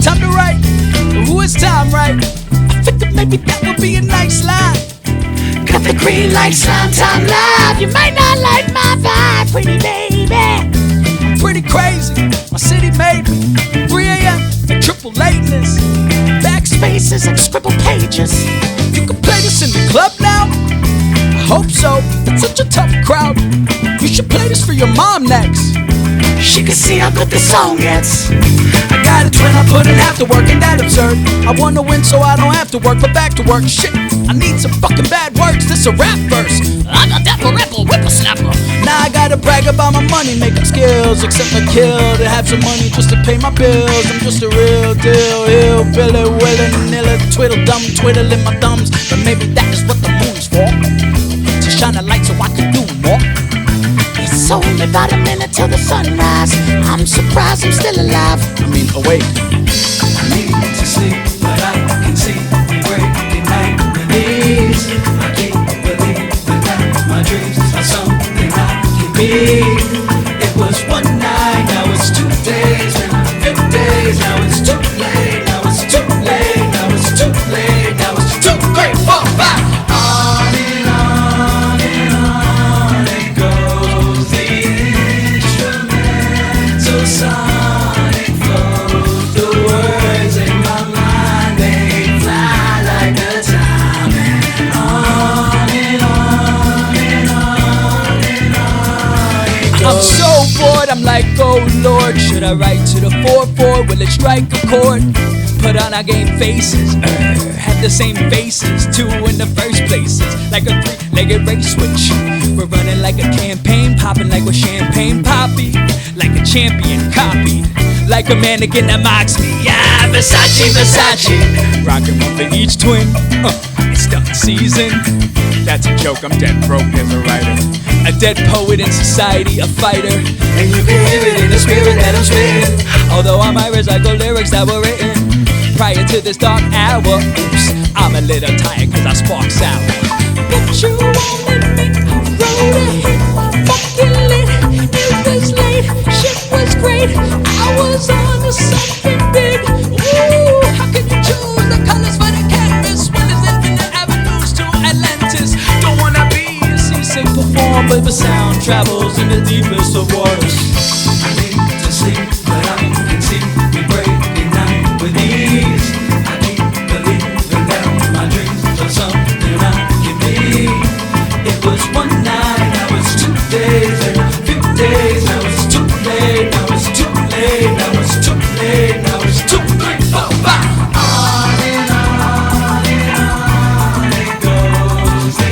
Time to write. Who is time, right? I figured maybe that would be a nice line. Got the green light, slime time live. You might not like my vibe, pretty baby. Pretty crazy, my city made me. 3 a.m. and triple lateness. Backspaces and scribble pages. You can play this in the club now? I hope so, it's such a tough crowd. You should play this for your mom next. She can see how good this song gets. I got a twin, I put in half the work, and that absurd. I wanna win so I don't have to work, but back to work. Shit, I need some fucking bad words, this a rap verse. I'm a dapper rapper, whippersnapper. Now I gotta brag about my money making skills. Except I kill to have some money just to pay my bills. I'm just a real deal, hillbilly, willy-nilly, twiddle-dum, twiddling my thumbs. But maybe that is what the moon's for, to shine a light so I can do more. It's only about a minute till the sunrise. I'm surprised I'm still alive. I mean, awake. I need to sleep, but I can see me breaking night with ease. I can't believe that my dreams are something I can be. It was one night, now it's 2 days, now 5 days, now it's too late, now it's too late, now it's too late, now it's 2, 3, 4, 5. On and on and on it goes. The instrumental sonic flows. The words in my mind, they fly like the time. And on and on and on and on it goes. I'm so bored, I'm like, oh Lord, should I write to the 4-4? Will it strike a chord? Put on our game faces, had the same faces, 2 in the first places, like a 3-legged race switch. We're running like a campaign, popping like with champagne poppy, like a champion copied, like a mannequin that mocks me. Yeah, Versace, Versace, rocking one for each twin. It's done season. That's a joke, I'm dead broke as a writer. A dead poet in society, a fighter. And you can hear it in the spirit that I'm spitting. Although I might recycle lyrics that were written prior to this dark hour. Oops, I'm a little tired cause I spark sour. But you won't let me, I wrote a hit, fucking lit. It was late, shit was great. I was on to something big. Ooh, how can you choose the colors for the canvas when there's infinite avenues to Atlantis? Don't wanna be a seasick performer, but sound travels in the deepest of waters. I need to sleep, but I can see me breaking night with ease. I can't believe that my dreams are something I can be. It was one night, now it's 2 days, and a few days. Now it's too late, now it's too late, now it's too late, now it's 2, 3, 4, 5. On and on and on it goes. The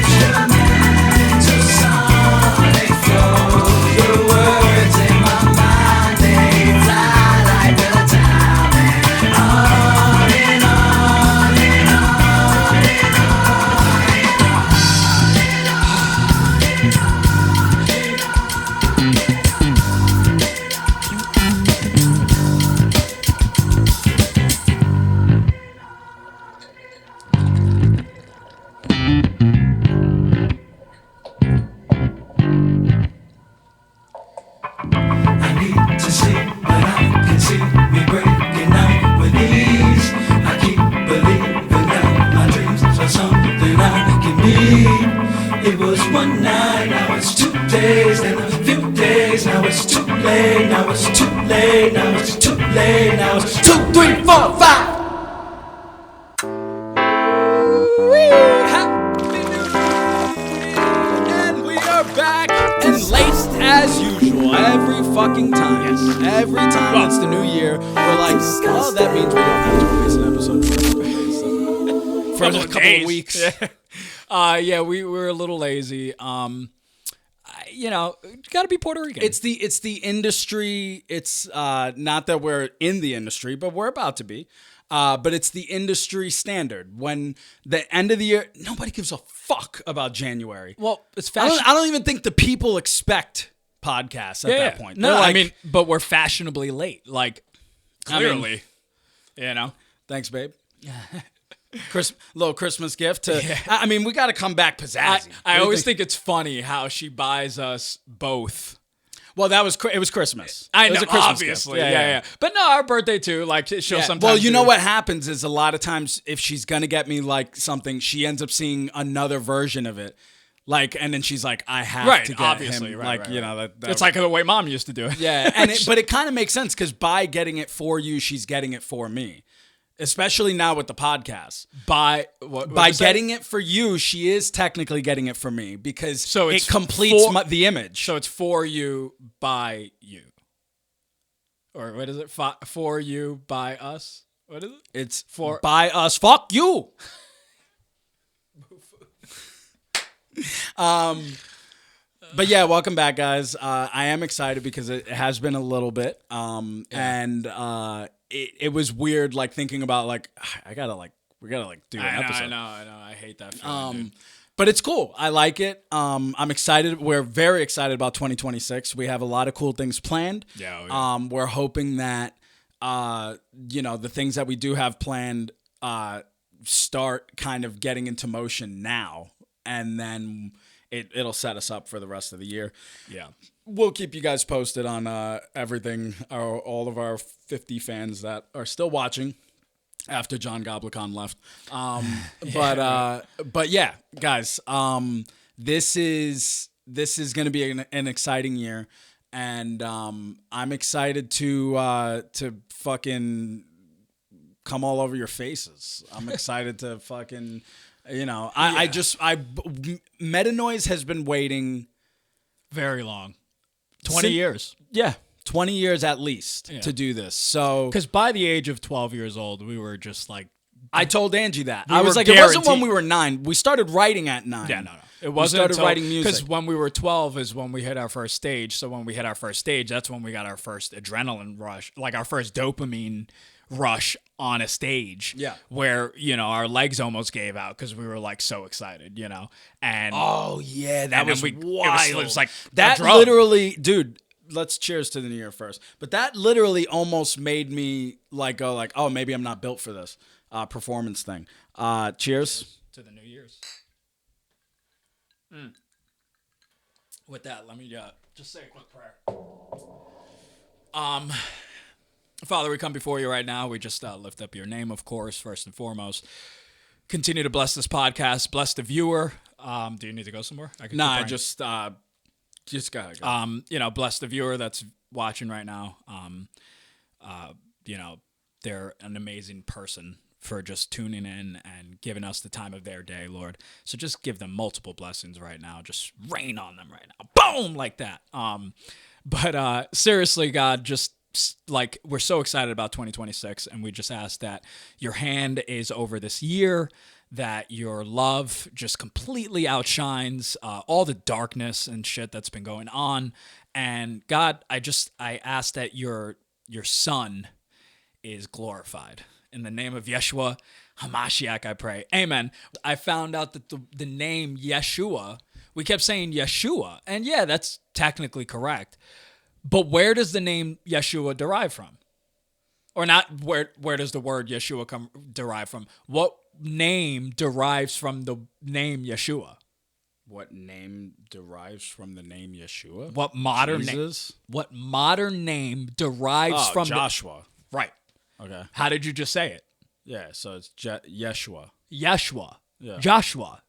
instrumental sonic flows. The words in my mind, they fly like the time. And on and on and on and I need to sleep, but I can see me breaking night with ease. I keep believing that my dreams are something I can be. It was one night, now it's 2 days, then a few days. Now it's too late, now it's too late, now it's too late, now it's 2, 3, 4, 5. And we are back and laced as usual every fucking time. Yes. Every time it's the new year, we're like, oh, that means we don't have to release an episode for a couple of weeks. Yeah, we were a little lazy. Got to be Puerto Rican. It's the industry. It's not that we're in the industry, but we're about to be. But it's the industry standard. When the end of the year, nobody gives a fuck about January. Well, it's fashion. I don't even think the people expect podcasts at that point. No, like, but we're fashionably late. Like, clearly. Thanks, babe. Little Christmas gift to. Yeah. I mean, we got to come back pizzazzy. I always think it's funny how she buys us both Well, it was Christmas. I It was know, a Christmas obviously. gift. Yeah. But no, our birthday too. Like she'll sometimes. Well, you know what happens is a lot of times if she's gonna get me like something, she ends up seeing another version of it. Like, and then she's like, I have to get obviously, him. right, Like, right, you know, right. that It's like the way mom used to do it. yeah. And but it kind of makes sense because by getting it for you, she's getting it for me. Especially now with the podcast. By Getting it for you, she is technically getting it for me because it's it completes for- the image. So it's for you, by you. Or what is it? For you, by us? What is it? It's for by us. Fuck you. But yeah, welcome back, guys. I am excited because it has been a little bit, and it was weird, like thinking about like we gotta do an episode. I know. I hate that feeling, dude. But it's cool. I like it. I'm excited. We're very excited about 2026. We have a lot of cool things planned. Yeah. We're hoping that the things that we do have planned start kind of getting into motion now, and then it'll set us up for the rest of the year. Yeah. We'll keep you guys posted on everything, all of our 50 fans that are still watching after John Goblicon left. But yeah, guys, this is going to be an exciting year, and I'm excited to fucking come all over your faces. I'm excited to fucking, Metanoise has been waiting very long. 20 years. Yeah, 20 years at least to do this. So, because by the age of 12 years old, we were just like, I told Angie that. We I was were like, it wasn't when guaranteed- we were 9. We started writing at 9. yeah, no. It wasn't started writing music. Because when we were 12 is when we hit our first stage. So when we hit our first stage, that's when we got our first adrenaline rush, like our first dopamine rush on a stage. Yeah. Where, our legs almost gave out because we were like so excited, And Oh, yeah, that and was then wild. It was like that a drug. literally, dude, let's cheers to the new year first. But that literally almost made me go like, oh, maybe I'm not built for this performance thing. Cheers. To the New Year's. With that, let me just say a quick prayer. Father, we come before you right now. We just lift up your name, of course, first and foremost. Continue to bless this podcast. Bless the viewer. Do you need to go somewhere? I can Nah, keep just go ahead. bless the viewer that's watching right now. They're an amazing person for just tuning in and giving us the time of their day, Lord. So just give them multiple blessings right now. Just rain on them right now. Boom, like that. But seriously, God, just like we're so excited about 2026, and we just ask that your hand is over this year, that your love just completely outshines all the darkness and shit that's been going on. And God, I ask that your son is glorified. In the name of Yeshua HaMashiach, I pray. Amen. I found out that the name Yeshua, we kept saying Yeshua, and yeah, that's technically correct. But where does the name Yeshua derive from? Or not, where does the word Yeshua derive from? What name derives from the name Yeshua? What name derives from the name Yeshua? What modern Jesus? What modern name derives from Joshua. Right. Okay. How did you just say it? Yeah, so it's Yeshua. Yeshua. Yeah. Joshua.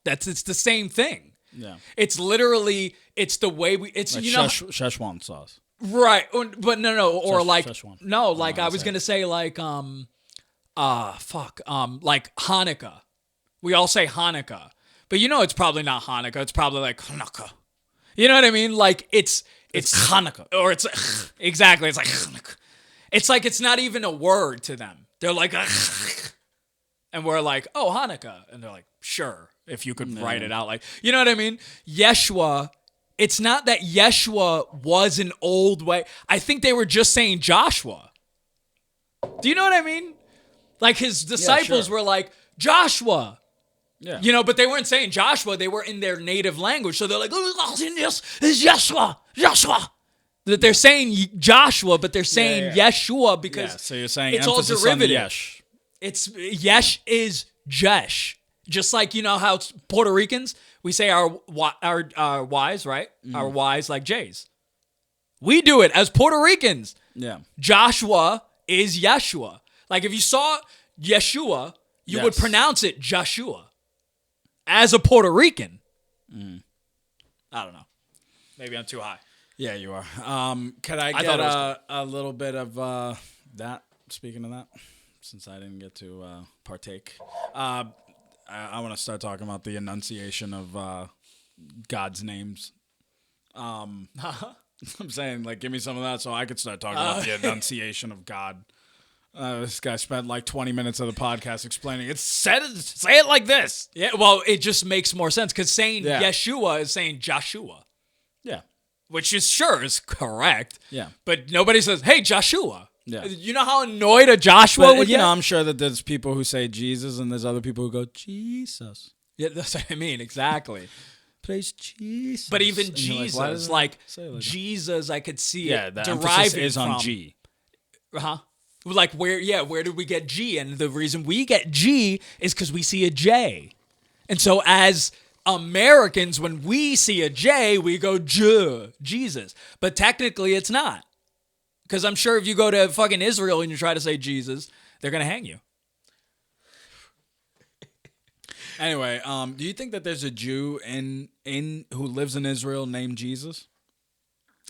It's the same thing. Yeah. It's literally, it's the way it's, Like you know. Szechuan sauce. Right. But no. Or like, Szechuan. no, like I was say going to say like, like Hanukkah. We all say Hanukkah. But it's probably not Hanukkah. It's probably like Hanukkah. You know what I mean? Like it's Hanukkah. Or it's, exactly. It's like Hanukkah. It's like it's not even a word to them. They're like, and we're like, oh, Hanukkah. And they're like, sure, if you could write it out. Like, you know what I mean? Yeshua, it's not that Yeshua was an old way. I think they were just saying Joshua. Do you know what I mean? Like his disciples were like, Joshua. Yeah. But they weren't saying Joshua. They were in their native language. So they're like, oh, this is Joshua. That they're saying Joshua, but they're saying Yeshua because so you're saying it's all emphasis on the derivative. yesh. It's Yesh is Jesh. Just like, you know how Puerto Ricans, we say our Y's, right? Our Y's like J's. We do it as Puerto Ricans. Yeah. Joshua is Yeshua. Like if you saw Yeshua, you would pronounce it Joshua. As a Puerto Rican. I don't know. Maybe I'm too high. Yeah, you are. Could I thought get it was a little bit of that? Speaking of that, since I didn't get to partake, I want to start talking about the enunciation of God's names. I'm saying, like, give me some of that so I could start talking about the enunciation of God. This guy spent like 20 minutes of the podcast explaining it. Say it like this. Yeah, well, it just makes more sense because saying Yeah. Yeshua is saying Joshua, Yeah. which is correct. Yeah. But nobody says, hey, Joshua. Yeah. You know how annoyed a Joshua But, would you get? know, I'm sure that there's people who say Jesus and there's other people who go, Jesus. Yeah, that's what I mean. Exactly. Praise Jesus. But even And you're Jesus, why does it like say it like that? Jesus, I could see Yeah, it the deriving emphasis is from. on G. Uh-huh. Like where did we get G? And the reason we get G is because we see a J. And so as Americans, when we see a J, we go Jesus. But technically it's not. Because I'm sure if you go to fucking Israel and you try to say Jesus, they're going to hang you. Anyway, do you think that there's a Jew in who lives in Israel named Jesus?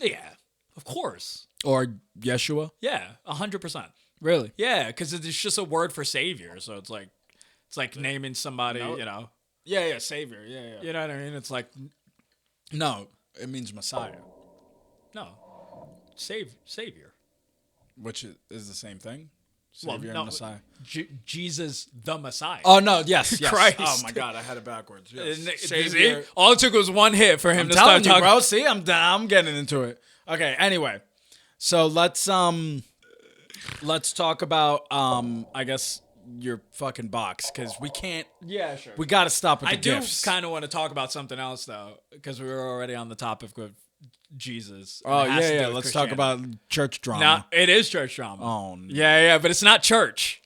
Yeah, of course. Or Yeshua? Yeah, 100%. Really? Yeah, because it's just a word for savior. So it's like naming somebody, No. you know. Yeah, Savior. Yeah. You know what I mean? It's like, No, it means Messiah, no, savior. which is the same thing. Well, Savior no, and Messiah. Jesus the Messiah. Oh, no, yes. Christ. Oh, my God, I had it backwards. Yes. See? All it took was one hit for him I'm to telling start you, talking. bro. See, I'm getting into it. Okay, anyway. So let's talk about I guess your fucking box, because we can't. Yeah, sure. We got to stop with the I do gifts. kind of want to talk about something else though, because we were already on the topic of Jesus. Oh, It has to do yeah. with Let's talk Christianity. about church drama. Now it is church drama. Oh, no. Yeah, but it's not church.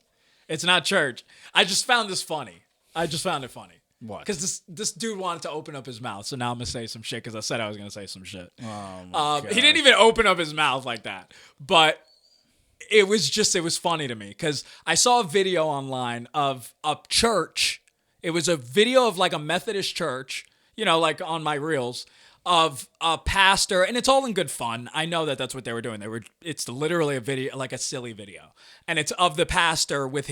It's not church. I just found this funny. I just found it funny. What? Because this dude wanted to open up his mouth, so now I'm gonna say some shit because I said I was gonna say some shit. Oh, my God. He didn't even open up his mouth like that, but it was funny to me because I saw a video online of a church. It was a video of like a Methodist church, you know, like on my reels, of a pastor, and it's all in good fun. I know that that's what they were doing. It's literally a video, like a silly video, and it's of the pastor with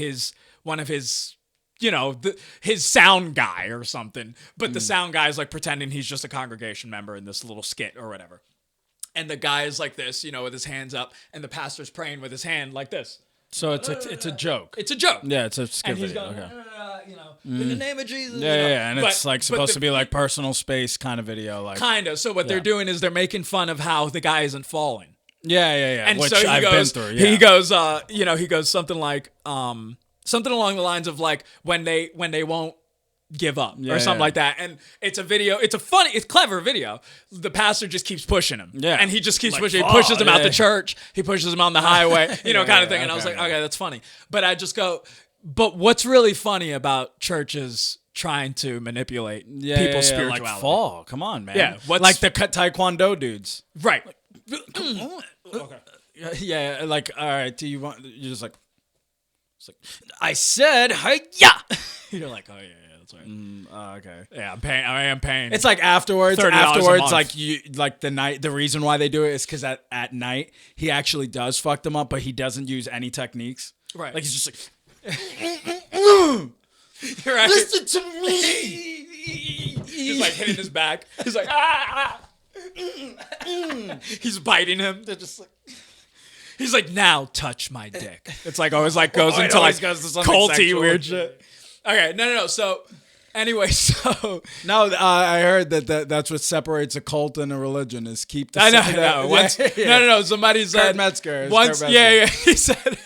one of his, you know, his sound guy or something. But the sound guy is like pretending he's just a congregation member in this little skit or whatever. And the guy is like this, you know, with his hands up, and the pastor's praying with his hand like this. So it's a joke. It's a joke. Yeah, it's a skit And he's video. going, Okay. you know, in the name of Jesus. Yeah, you know. and it's like supposed but to be like personal space kind of video, like kind of. So what they're doing is they're making fun of how the guy isn't falling. yeah, And which so I've been through. Yeah. He goes, you know, he goes something like, something along the lines of like when they won't give up or something like that. And it's a video. It's clever video. The pastor just keeps pushing him. Yeah. And he just keeps Like, pushing. He pushes him out yeah. the church. He pushes him on the highway, you know, Yeah, kind of yeah, thing. And I was okay, like, okay, that's funny. But I just go, but what's really funny about churches trying to manipulate people's spirituality? like fall. Come on, man. Yeah, what's- like the taekwondo dudes. Right. Okay. Yeah, like all right. Do you want? You're just like, it's like I said, hi, yeah. You're like, oh yeah, that's right. Okay. Yeah, I am paying. It's like afterwards. $30 a month. Like you, like the reason why they do it is because at night he actually does fuck them up, but he doesn't use any techniques. Right. Like he's just like, You're right. listen to me. He's like hitting his back. He's like, ah. He's biting him. They're just like. He's like, now touch my dick. It's like always like goes into like always goes to something culty sexual. weird shit. Okay, no. So anyway, No, I heard that's what separates a cult and a religion is keep the. I know. Once, no. Somebody said Metzger. once. Yeah. He said.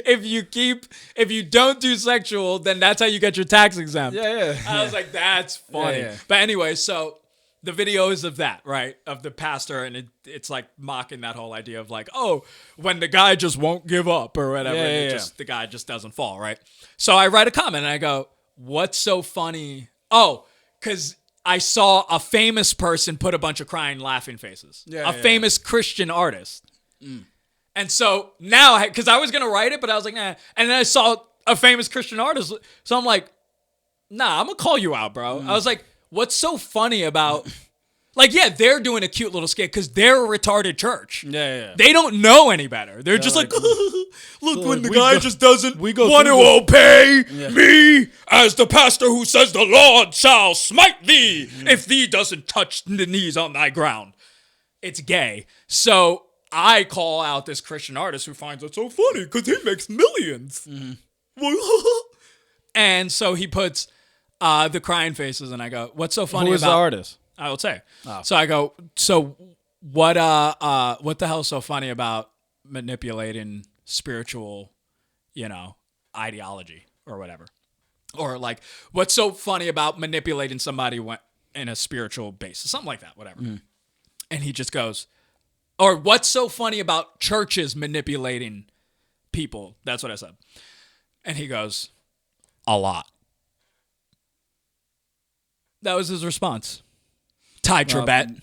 If you don't do sexual, then that's how you get your tax exempt. Yeah. I was like, that's funny. Yeah. But anyway, so the video is of that, right? Of the pastor, and it's like mocking that whole idea of like, oh, when the guy just won't give up or whatever, Yeah. the guy just doesn't fall, right? So I write a comment and I go, what's so funny? Oh, because I saw a famous person put a bunch of crying laughing faces. A famous Christian artist. And so now, because I was going to write it, but I was like, nah. And then I saw a famous Christian artist. So I'm like, nah, I'm going to call you out, bro. I was like, what's so funny about... Like, yeah, they're doing a cute little skit because they're a retarded church. Yeah. They don't know any better. They're just like look, when the guy just doesn't want to through obey me as the pastor who says the Lord shall smite thee if thee doesn't touch the knees on thy ground. It's gay. So I call out this Christian artist who finds it so funny because he makes millions. And so he puts the crying faces, and I go, what's so funny Who is about... the artist? I would say. Oh. So I go, so what the hell's so funny about manipulating spiritual, ideology or whatever? Or like, what's so funny about manipulating somebody in a spiritual basis? Something like that, whatever. And he just goes, or what's so funny about churches manipulating people? That's what I said. And he goes, a lot. That was his response. Ty Trebet.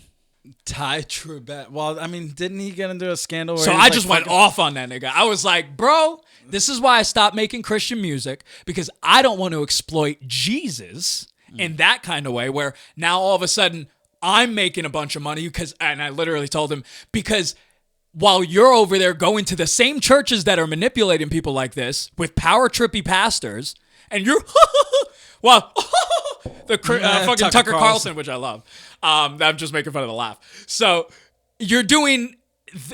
Ty Trebet. Well, I mean, didn't he get into a scandal? So I just went off on that nigga. I was like, bro, this is why I stopped making Christian music, because I don't want to exploit Jesus in that kind of way where now all of a sudden I'm making a bunch of money and I literally told him, because while you're over there going to the same churches that are manipulating people like this with power trippy pastors, and you're, well, fucking Tucker Carlson, which I love. I'm just making fun of the laugh. So you're doing,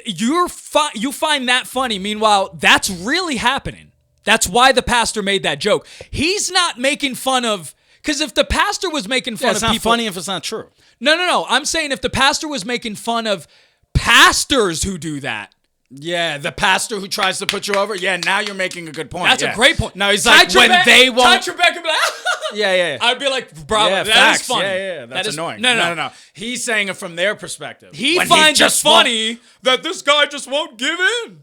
you find that funny. Meanwhile, that's really happening. That's why the pastor made that joke. He's not making fun of, because if the pastor was making fun of people. It's not funny if it's not true. No. I'm saying if the pastor was making fun of pastors who do that. Yeah, the pastor who tries to put you over. Yeah, now you're making a good point. That's a great point. No, he's like, when they won't. Ty Trebek would be like, Yeah. I'd be like, bravo, yeah, that facts. is funny. Yeah, that's annoying. No. He's saying it from their perspective. He finds it funny that this guy just won't give in.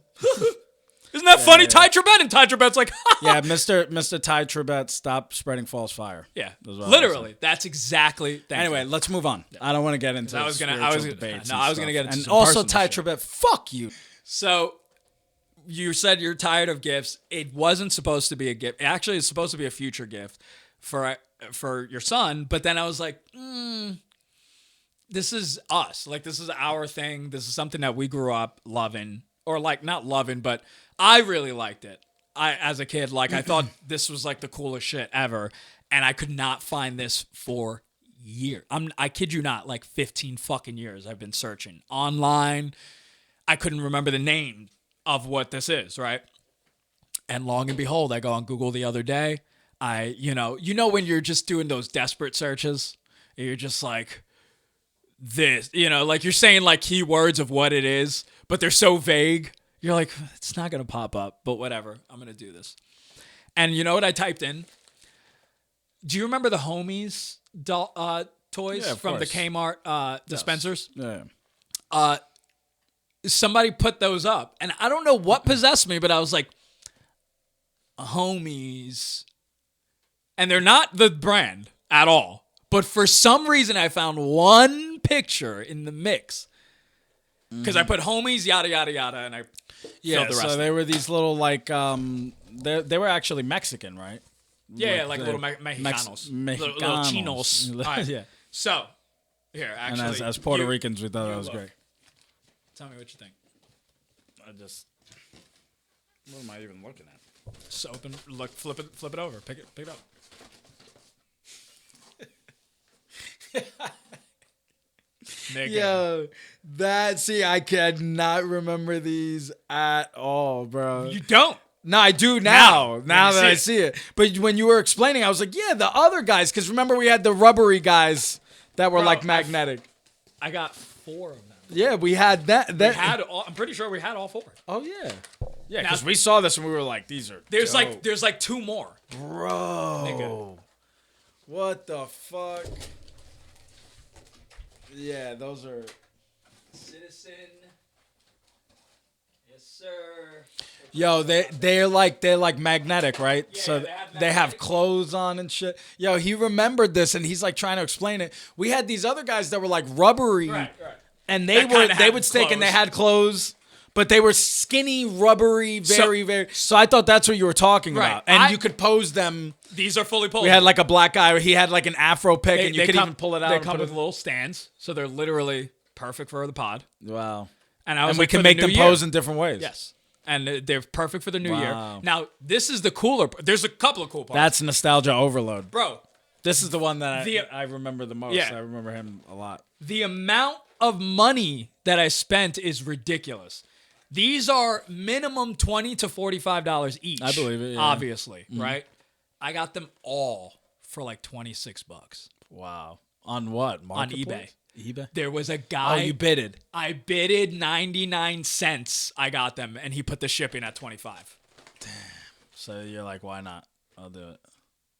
Isn't that funny, Ty Trebet? And Ty Trebet's like, yeah, Mr. Ty Trebet, stop spreading false fire. Yeah, literally. That's exactly. Anyway, let's move on. I don't want to get into. I was gonna get into. And also, Ty Trebet, fuck you. So, you said you're tired of gifts. It wasn't supposed to be a gift. Actually, it's supposed to be a future gift for your son. But then I was like, this is us. Like, this is our thing. This is something that we grew up loving. Or, like, not loving, but I really liked it. As a kid, like, I thought this was, like, the coolest shit ever. And I could not find this for years. I kid you not, like, 15 fucking years I've been searching online. I couldn't remember the name of what this is, right? And long and behold, I go on Google the other day. You know when you're just doing those desperate searches, you're just like, this, like you're saying like keywords of what it is, but they're so vague. You're like, it's not going to pop up, but whatever. I'm going to do this. And you know what I typed in? Do you remember the Homies toys from the Kmart dispensers? Yeah. Somebody put those up, and I don't know what possessed me, but I was like, Homies. And they're not the brand at all. But for some reason, I found one picture in the mix. Because I put Homies, yada, yada, yada, and I filled the rest. So they were these little, like, they were actually Mexican, right? Yeah, like little Mexicanos. Little chinos. Right. Yeah. So, here, actually. And as Puerto Ricans, we thought that was great. Tell me what you think. What am I even looking at? Just open, look, flip it over, pick it up. Yo, I cannot remember these at all, bro. You don't? No, I do now that I see it. But when you were explaining, I was like, yeah, the other guys, because remember we had the rubbery guys that were like magnetic. I got 4 of them. Yeah, we had that. I'm pretty sure we had all 4. Oh yeah. Yeah, because we saw this and we were like, these are there's dope. like 2 more. Bro. Nigga. What the fuck? Yeah, those are Citizen. Yes, sir. Yo, they're like magnetic, right? Yeah, so they have they have magnetic. clothes on and shit. Yo, he remembered this and he's like trying to explain it. We had these other guys that were like rubbery, Right. and That kinda they had would stick and they clothes. had clothes, but they were skinny, rubbery, very. So I thought that's what you were talking Right. about, and you could pose them. These are fully pulled. We had like a black guy. He had like an afro pick, and you could even pull it out. They and come put with it- little stands, so they're literally perfect for the pod. Wow. And I was And we like, can for the make new them year. pose in different ways. Yes. And they're perfect for the new Wow. year. Now, this is the cooler. There's a couple of cool parts. That's nostalgia overload. Bro, This is the one that The- I remember the most. Yeah. I remember him a lot. the amount of money that I spent is ridiculous. These are minimum $20 to $45 each. I believe it, yeah. Obviously, right? I got them all for like $26 Wow. On what? on Marketplace? eBay. eBay? There was a Oh, guy. you bidded. I bidded 99 cents. I got them, and he put the shipping at 25. So you're like, why not? I'll do it.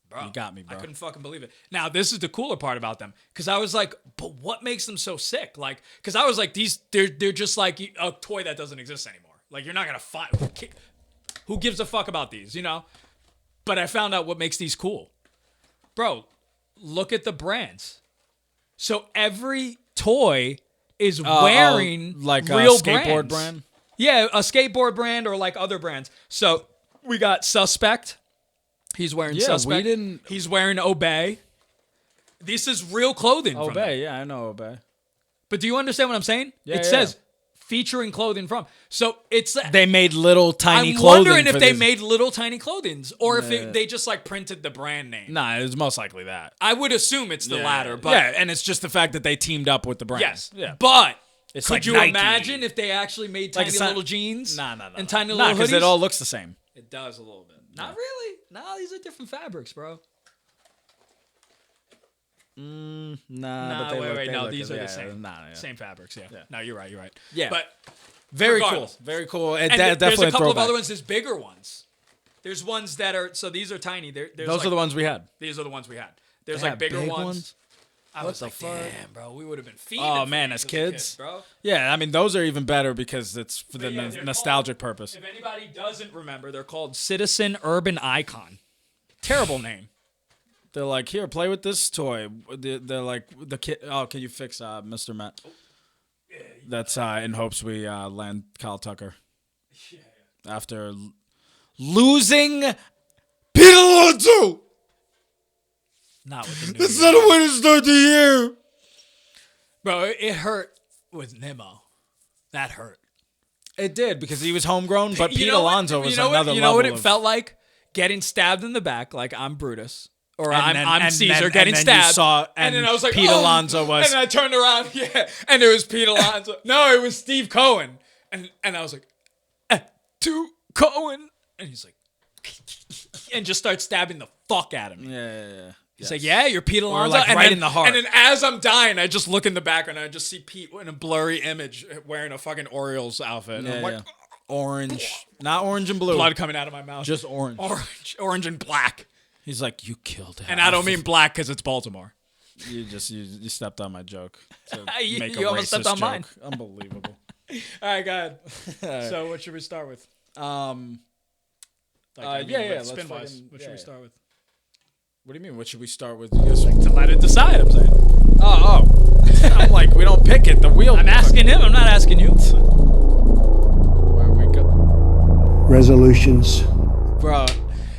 Bro, You got me, bro. I couldn't fucking believe it. Now, this is the cooler part about them, because I was like, but what makes them so sick? Like, because I was like, they're just like a toy that doesn't exist anymore. Like, you're not gonna find. Who gives a fuck about these, you know? But I found out what makes these cool, bro. Look at the brands. So every toy is wearing like real a skateboard brands. brand? Yeah, a skateboard brand or like other brands. So we got Suspect. He's wearing Yeah, Suspect. we didn't- He's wearing Obey. This is real clothing. from them. Obey. Yeah, I know Obey. But do you understand what I'm saying? Yeah, it yeah. says featuring clothing from. So it's They made little tiny I'm clothing wondering if for they this. made little tiny clothings or if Yeah. they just like printed the brand name. Nah, it was most likely that. I would assume it's the latter, but yeah, and it's just the fact that they teamed up with the brand. yes. Yeah. But It's could like you Nike. imagine if they actually made Like tiny it's not- little jeans? No. And tiny Nah, little because hoodies? it all looks the same. It does a little bit. Not really. No, these are different fabrics, bro. Nah, Nah, but they look, wait. they No, look- these are yeah, the same. Nah, yeah. Same fabrics, yeah. No, you're right. Yeah. But Very regardless. cool. Very cool. It and definitely there's a couple of throwback. other ones. There's bigger ones. There's ones that are, so these are tiny. There's Those like, are the ones we had. These are the ones we had. There's They like have bigger big ones. I What was the like, fuck? damn, bro, we would have been feeding. Oh, for man, these as kids? bro. Yeah, I mean, those are even better because it's for the Yeah, they're nostalgic called- purpose. If anybody doesn't remember, they're called Citizen Urban Icon. Terrible name. They're like, here, play with this toy. They're like, the kid. Oh, can you fix Mr. Matt? That's in hopes we land Kyle Tucker. After losing Peter Alonso. Not with the new That's year. not a way to start the year. Bro, it hurt with Nimmo. That hurt. It did because he was homegrown, but Pete know what- Alonso was you know another what, you level know what it of- felt like? Getting stabbed in the back like I'm Brutus. Or And I'm, then- I'm and Caesar then- getting and then you stabbed. saw- and then and I was like, Pete oh! Alonso was- And I turned around, yeah, and it was Pete Alonso. No, it was Steve Cohen. And I was like, to Cohen. And he's like, and just starts stabbing the fuck out of me. Yeah. He's like, yeah, you're Pete Alonso. like, and right then, in the heart. And then as I'm dying, I just look in the background and I just see Pete in a blurry image wearing a fucking Orioles outfit. And I'm like, Orange, not orange and blue. blood coming out of my mouth. Just orange. Orange and black. He's like, you killed him. And I don't mean black because it's Baltimore. You stepped on my joke. To You- make a you almost stepped racist on mine. joke. Unbelievable. All right, go ahead. So what should we start with? Let's Spin wise. fucking- What should we start with? What do you mean? What should we start with? You guys- To let it decide, I'm saying. Oh. I'm like, we don't pick it. The wheel. I'm asking him. I'm not asking you. Where we go, resolutions. bro.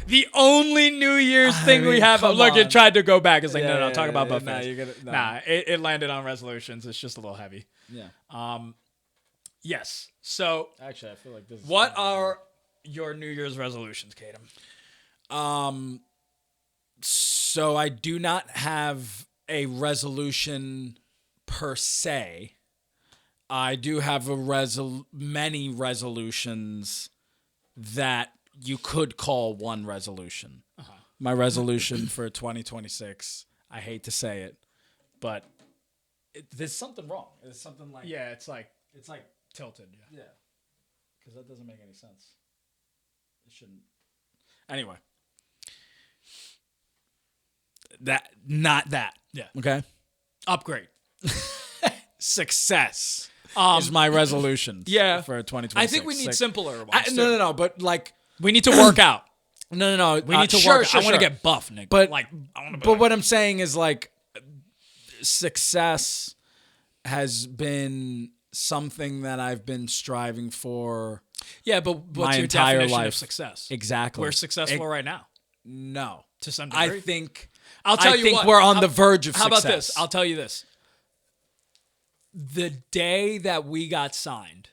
The only New Year's thing we mean, have. come Look, it on. tried to go back. It's like, no, Yeah, talk about yeah, buffets. nah, you're gonna- Nah, it landed on resolutions. It's just a little heavy. Yeah. Yes. So, Actually, I feel like this. what are your New Year's resolutions, Kaydom? So I do not have a resolution per se. I do have many resolutions that you could call one resolution. My resolution for 2026, I hate to say it, but there's something wrong. There's something like Yeah, it's like tilted. Yeah. Because that doesn't make any sense. It shouldn't. Anyway. not that. Yeah. Okay. Upgrade. Success. is my resolution. Yeah. For 2026. I think we need simpler ones. too. No, but like We need to work out. no. We need to sure, work. Sure, I want to sure. get buff, Nick. But like, I want to. But what I'm saying is like success has been something that I've been striving for. Yeah, but what's my your entire definition life. of success? Exactly. We're successful right now. No. To some degree. I think I'll tell I you think what. we're on the verge of How success. about this? I'll tell you this. The day that we got signed,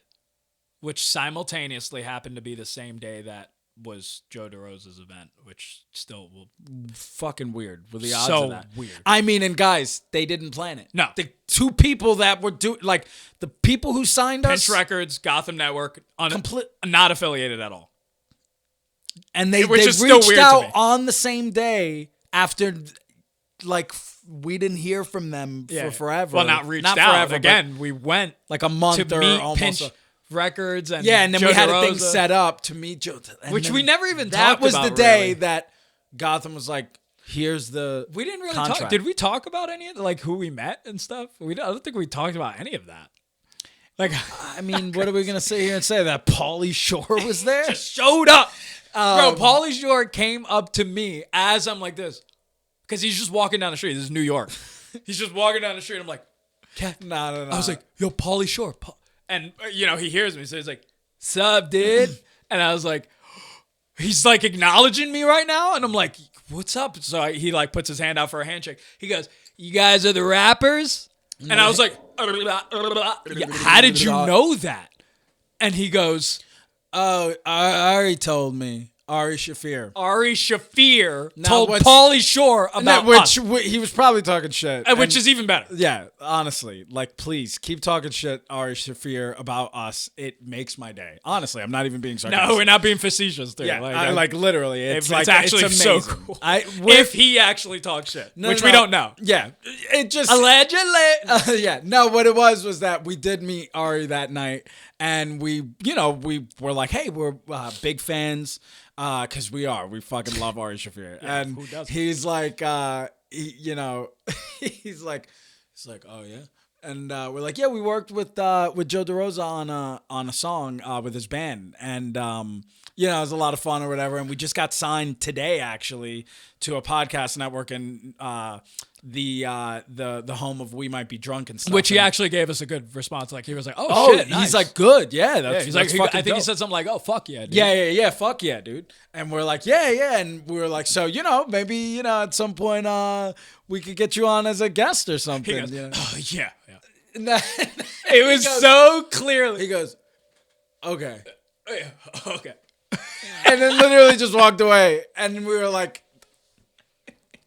which simultaneously happened to be the same day that was Joe DeRosa's event, which still will fucking weird with the odds so of that. weird. I mean, and guys, they didn't plan it. No. The two people that were like the people who signed us, Pinch Records, Gotham Network, Complete- not affiliated at all. and they Which is still reached weird to out me. on the same day after, like, we didn't hear from them Yeah. for forever. Well, not reached out. forever, Again, we went but like a month to or meet almost. Pinch Records and Yeah, and then Joe we had a DeRosa, thing set up to meet Joe, and which then we never even That talked was about, the day really. that Gotham was like, "Here's the We didn't really contract. talk. Did we talk about any of like who we met and stuff? I don't think we talked about any of that. Like, I mean, what are we gonna sit here and say that Pauly Shore was there? just showed up, bro. Pauly Shore came up to me as I'm like this, because he's just walking down the street. This is New York. He's just walking down the street. I'm like, No. I was like, yo, Pauly Shore, and he hears me, so he's like, sup, dude? And I was like, he's like acknowledging me right now, and I'm like, what's up? So he like puts his hand out for a handshake. He goes, you guys are the rappers? And I was like, yeah, how did you know that? And he goes, "Oh, Ari told me. Ari Shafir. Ari Shafir Now told what's- Pauly Shore about us, He was probably talking shit. which is even better. Yeah, honestly, like, please keep talking shit, Ari Shafir, about us. It makes my day. Honestly, I'm not even being sarcastic. No, we're not being facetious, dude. Yeah, like literally, it's it's like actually it's so amazing. cool. If if he actually talks shit, No, which no, we don't know. Yeah, it just Allegedly. yeah. No, what it was that we did meet Ari that night, and we were like, hey, we're big fans. Cause we fucking love Ari Shafir, and who doesn't? he's like, he's like, oh yeah, and we're like, yeah, we worked with Joe DeRosa on a song with his band, and it was a lot of fun or whatever, and we just got signed today actually to a podcast network in the home of We Might Be Drunk and stuff, Which he and- actually gave us a good response. Like he was like, "Oh, Oh, shit!" nice. he's like, good, yeah. That's, he's that's like, fucking I think he dope. said something like, "Oh, fuck yeah, dude." Yeah, fuck yeah, dude. And we're like, yeah, and we were like, so maybe at some point we could get you on as a guest or something. He goes, you know? "Oh yeah, yeah." It was so clearly. He goes, okay, Oh, yeah. Okay. and then literally just walked away, and we were like,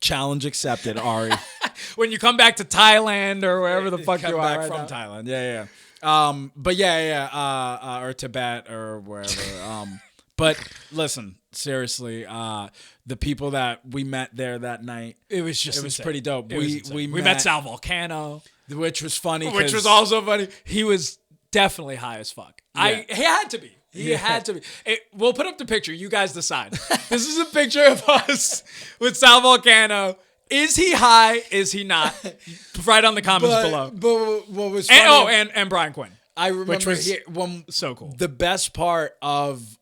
challenge accepted, Ari. When you come back to Thailand or wherever the fuck Come you are back right from now. Thailand. Yeah. But or Tibet or wherever. But listen, seriously, the people that we met there that night, It was just it was insane. pretty dope. It was We insane. we met Sal Volcano, which was funny, which 'cause- was also funny. He was definitely high as fuck. He had to be. He Yeah. had to be. We'll put up the picture. You guys decide. This is a picture of us with Sal Volcano. Is he high? Is he not? Right on the comments below. But what was funny, And Brian Quinn. I remember which was when so cool. the best part of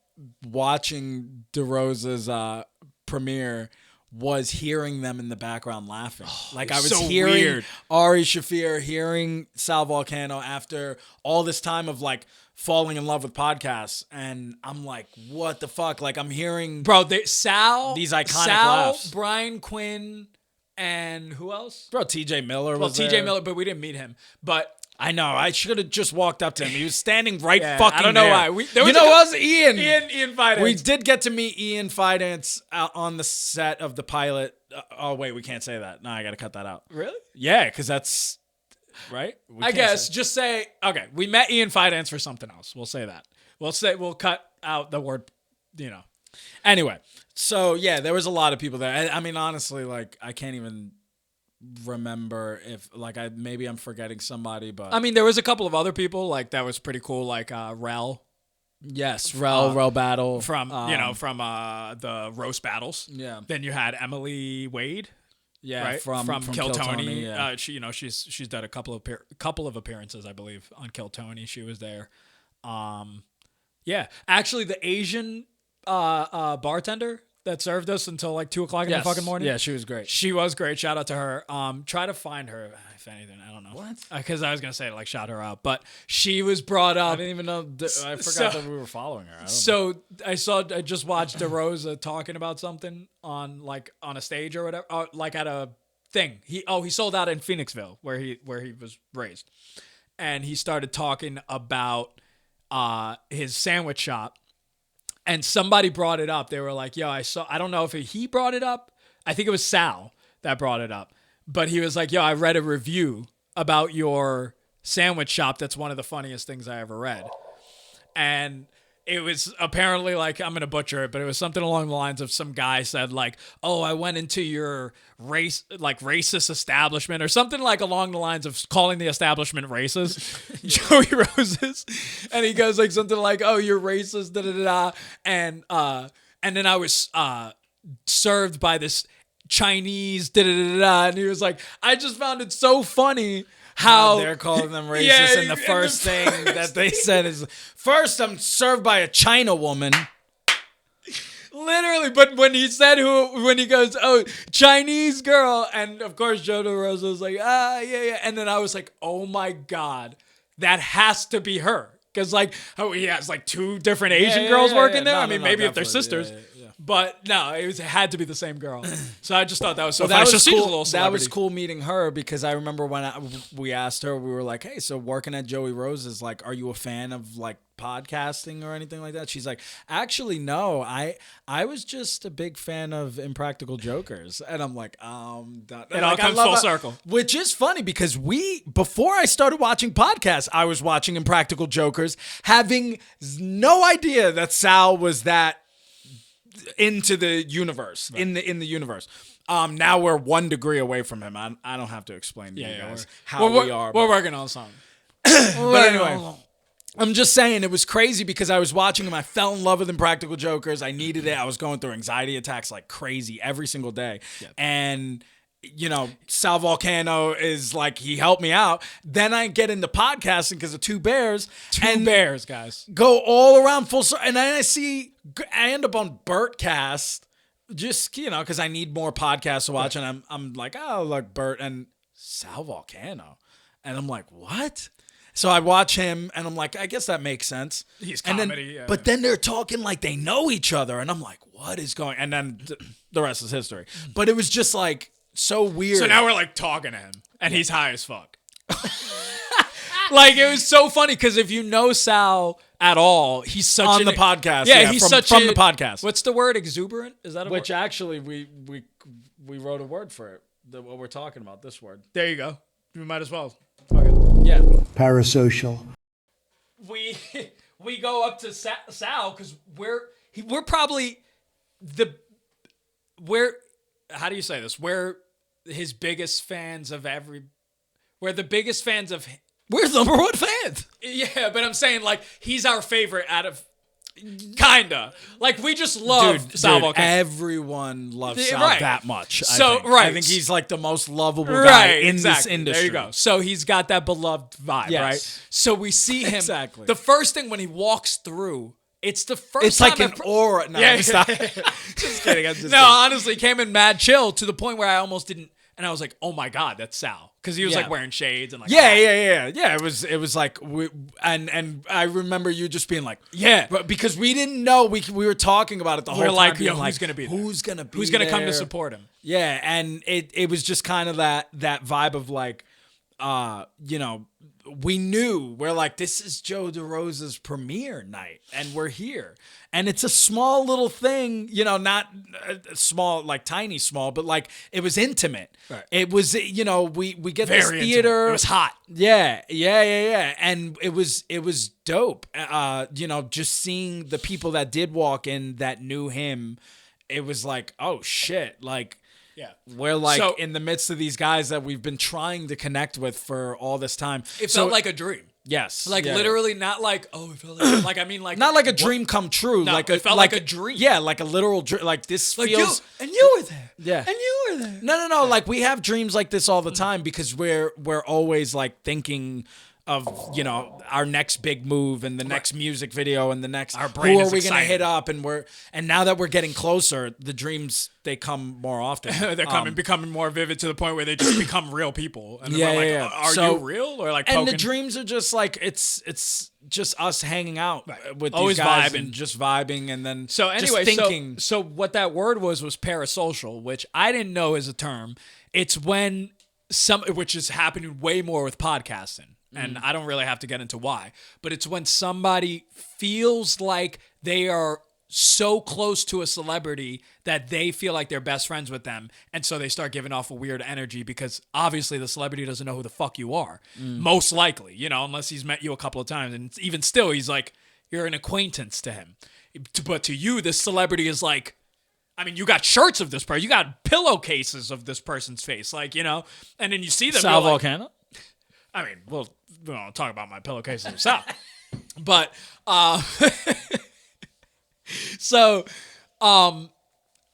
watching DeRosa's premiere was hearing them in the background laughing. Like I was so hearing weird. Ari Shafir, hearing Sal Volcano after all this time of like falling in love with podcasts, and I'm like, what the fuck? Like I'm hearing Bro, Sal, These iconic Sal, laughs. Brian Quinn, and who else? bro, TJ Miller Well, was TJ there. Miller, but we didn't meet him. But I know. I should have just walked up to him. He was standing right Yeah, fucking I don't know there. why. There was you know a- what? Was Ian. Ian Fidance. We did get to meet Ian Fidance on the set of the pilot. Oh, wait. We can't say that. No, I got to cut that out. Really? Yeah, because that's... Right? We I can't guess say- just say, okay, we met Ian Fidance for something else. We'll say that. We'll cut out the word, Anyway, so yeah, there was a lot of people there. I mean, honestly, like, I can't even remember if, like, maybe I'm forgetting somebody, but... I mean, there was a couple of other people, like, that was pretty cool, like Rel yes, Rel Battle. from the roast battles. Yeah. Then you had Emily Wade. Yeah, right? from Kill Kill Tony. Tony, yeah. She's done a couple of appearances, I believe, on Kill Tony. She was there. Yeah, actually, the Asian bartender that served us until like 2:00 in the fucking morning. Yeah, she was great. She was great. Shout out to her. Try to find her if anything. I don't know What? because I was gonna say like shout her out, but she was brought up. I didn't even know. I forgot So- that we were following her. I don't So I just watched DeRosa talking about something on a stage or whatever, like at a thing. He sold out in Phoenixville where he was raised, and he started talking about his sandwich shop, and somebody brought it up. They were like, "Yo, I don't know if he brought it up. I think it was Sal that brought it up, but he was like, "Yo, I read a review about your sandwich shop. That's one of the funniest things I ever read." And it was apparently like, I'm gonna butcher it, but it was something along the lines of some guy said like, "Oh, I went into your racist establishment," or something like along the lines of calling the establishment racist. Joey Roses, and he goes like something like, "Oh, you're racist," da da da, and then I was served by this Chinese da da da da, and he was like, "I just found it so funny." How they're calling them racist, Yeah, and the and the first thing that first they said is, "First, I'm served by a China woman." Literally, but when he said when he goes, "Oh, Chinese girl," and of course Joe DeRosa was like, yeah, and then I was like, "Oh my god, that has to be her," because like, he has like two different Asian girls working there. No, I mean, no, maybe if they're definitely. sisters, Yeah. but no, it had to be the same girl. So I just thought that was so Well, funny. that So was she's a cool. little That celebrity. was cool meeting her because I remember when we asked her, we were like, "Hey, so working at Joey Rose's, like, are you a fan of like podcasting or anything like that?" She's like, "Actually, no. I was just a big fan of Impractical Jokers," and I'm like, It all I comes love full it. circle. Which is funny because before I started watching podcasts, I was watching Impractical Jokers, having no idea that Sal was that into the universe, in the universe. Now we're 1 degree away from him. I don't have to explain to you guys how we are. We're working on something. But anyway, I'm just saying it was crazy because I was watching him. I fell in love with Impractical Jokers. I needed it. I was going through anxiety attacks like crazy every single day. And, Sal Volcano is like, he helped me out. Then I get into podcasting because of Two Bears. Two bears, guys. Go all around full circle. And then I end up on Bertcast just, because I need more podcasts to watch. And I'm like, oh, like Bert and Sal Volcano. And I'm like, what? So I watch him and I'm like, I guess that makes sense. He's And then- comedy, yeah. But then they're talking like they know each other. And I'm like, what is going? And then the rest is history. But it was just like so weird. So now we're like talking to him, and he's high as fuck. Like it was so funny because if you know Sal at all, he's such on the podcast. Yeah, he's from the podcast. What's the word? Exuberant? Is that a Which word? actually we wrote a word for it. What we're talking about, this word. There you go. We might as well. Fuck it. Yeah. Parasocial. We go up to Sal because we're probably how do you say this? We're his biggest fans of we're the biggest fans of. We're the number one fans. Yeah, but I'm saying like he's our favorite out of. Kinda like we just love Sal Volcano. Everyone loves Sal right. that much. So, I think. right. I think he's like the most lovable guy in this industry. There you go. So he's got that beloved vibe, Yes. right? So we see him. Exactly. The first thing when he walks through, it's the first. It's like an aura. No, Yeah, stop. just kidding. No, honestly, came in mad chill to the point where I almost didn't. And I was like, "Oh my god, that's Sal," because he was like wearing shades and like. Yeah. It was like and I remember you just being like, Yeah. but because we didn't know we were talking about it the whole We're time. like, being yo, who's gonna be there? Who's gonna be? Who's gonna come to there? support him? Yeah, and it was just kind of that vibe of like, we knew we're like, this is Joe DeRosa's premiere night, and we're here, and it's a small little thing, not small like tiny small, but like it was intimate. Right. It was, we get Very this intimate. theater. It was hot. Yeah, and it was dope. Just seeing the people that did walk in that knew him, it was like, oh shit, like. Yeah. We're like So- in the midst of these guys that we've been trying to connect with for all this time. It felt like a dream. Yes. Like Yeah. literally not like, oh, it felt like I mean like Not like a dream come true. No, like it felt like a dream. Yeah, like a literal dream. Like this like feels. you were there. Yeah. And you were there. No. Like we have dreams like this all the time because we're always like thinking of our next big move and the next music video and the next Our brain who are is we gonna excited. hit up and now that we're getting closer, the dreams they come more often. They're becoming more vivid to the point where they just become real people. And Yeah, we're like, yeah. Are So- you real? Or like and the poking? dreams are just like it's just us hanging out with Always these guys vibing. and just vibing and then So anyway, just thinking. so what that word was parasocial, which I didn't know is a term. It's when which is happening way more with podcasting. And I don't really have to get into why, but it's when somebody feels like they are so close to a celebrity that they feel like they're best friends with them. And so they start giving off a weird energy because obviously the celebrity doesn't know who the fuck you are. Most likely, unless he's met you a couple of times. And even still, he's like, you're an acquaintance to him. But to you, this celebrity is like, I mean, you got shirts of this person. You got pillowcases of this person's face. Like, and then you see them. Sal you're like, Volcano? I mean, we don't talk about my pillowcases of Sal. But, so,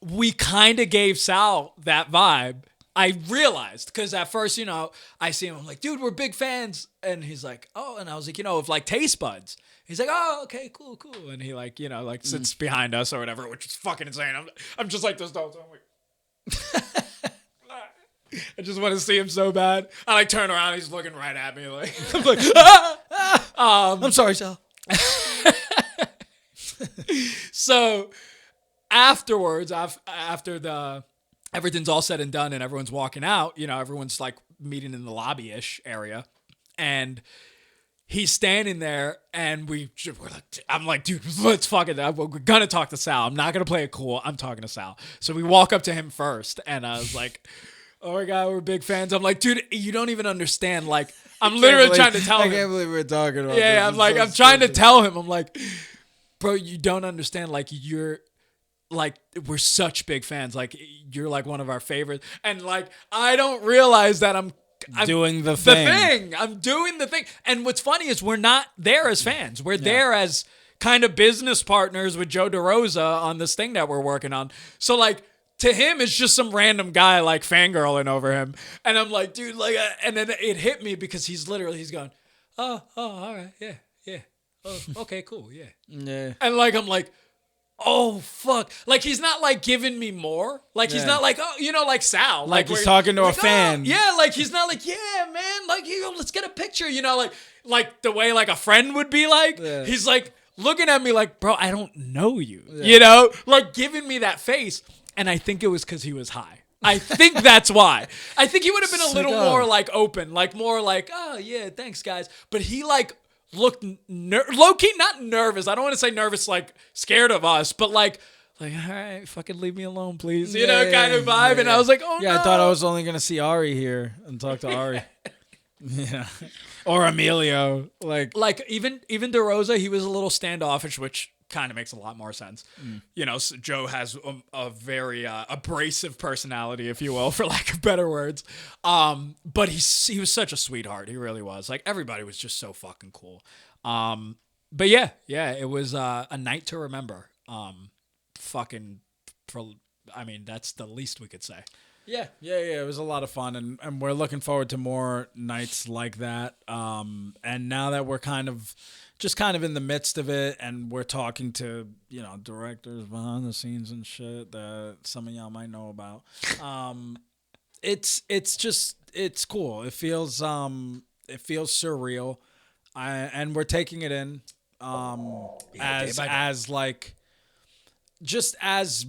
we kind of gave Sal that vibe. I realized, because at first, I see him, I'm like, dude, we're big fans. And he's like, oh, and I was like, of like Taste Buds. He's like, oh, okay, cool. And he like, sits behind us or whatever, which is fucking insane. I'm just like this the whole time. I'm like, I just want to see him so bad. I like turn around, he's looking right at me. Like, I'm like, I'm sorry, Sal. So afterwards, after everything's all said and done and everyone's walking out, everyone's like meeting in the lobby-ish area, and he's standing there, and I'm like, dude, let's fucking, we're gonna talk to Sal. I'm not gonna play it cool. I'm talking to Sal. So we walk up to him first, and I was like, oh my God, we're big fans. I'm like, dude, you don't even understand. Like, I'm literally trying to tell him. I can't believe we're talking about this. Yeah, I'm like, I'm trying to tell him. I'm like, bro, you don't understand. Like, you're like, we're such big fans. Like, you're like one of our favorites. And like, I don't realize that I'm doing the thing. I'm doing the thing. And what's funny is we're not there as fans. We're there as kind of business partners with Joe DeRosa on this thing that we're working on. So like, to him, it's just some random guy like fangirling over him. And I'm like, dude, like, and then it hit me because he's going, oh, all right, yeah. Oh, okay, cool, yeah. Yeah. And like, I'm like, oh, fuck. Like, he's not like giving me more. Like, he's not like, oh, like Sal. Like he's where- talking to a like, fan. Oh, yeah, like, he's not like, yeah, man, like, let's get a picture, like the way like a friend would be like. Yeah. He's like looking at me like, bro, I don't know you. Like giving me that face. And I think it was because he was high. I think that's why. I think he would have been a little more like open, like more like, oh yeah, thanks guys. But he like looked low-key, not nervous. I don't want to say nervous, like scared of us, but like, all right, fucking leave me alone, please. Kind of vibe. Yeah, and I was like, oh no. I thought I was only gonna see Ari here and talk to Ari. Yeah. Or Emilio. Like even DeRosa, he was a little standoffish, which kind of makes a lot more sense. So Joe has a very abrasive personality, if you will, for lack of better words. But he was such a sweetheart. He really was. Like, everybody was just so fucking cool. But yeah, it was a night to remember. That's the least we could say. Yeah. It was a lot of fun, and we're looking forward to more nights like that. And now that we're kind of in the midst of it, and we're talking to directors behind the scenes and shit that some of y'all might know about. It's cool. It feels surreal, and we're taking it in as like just as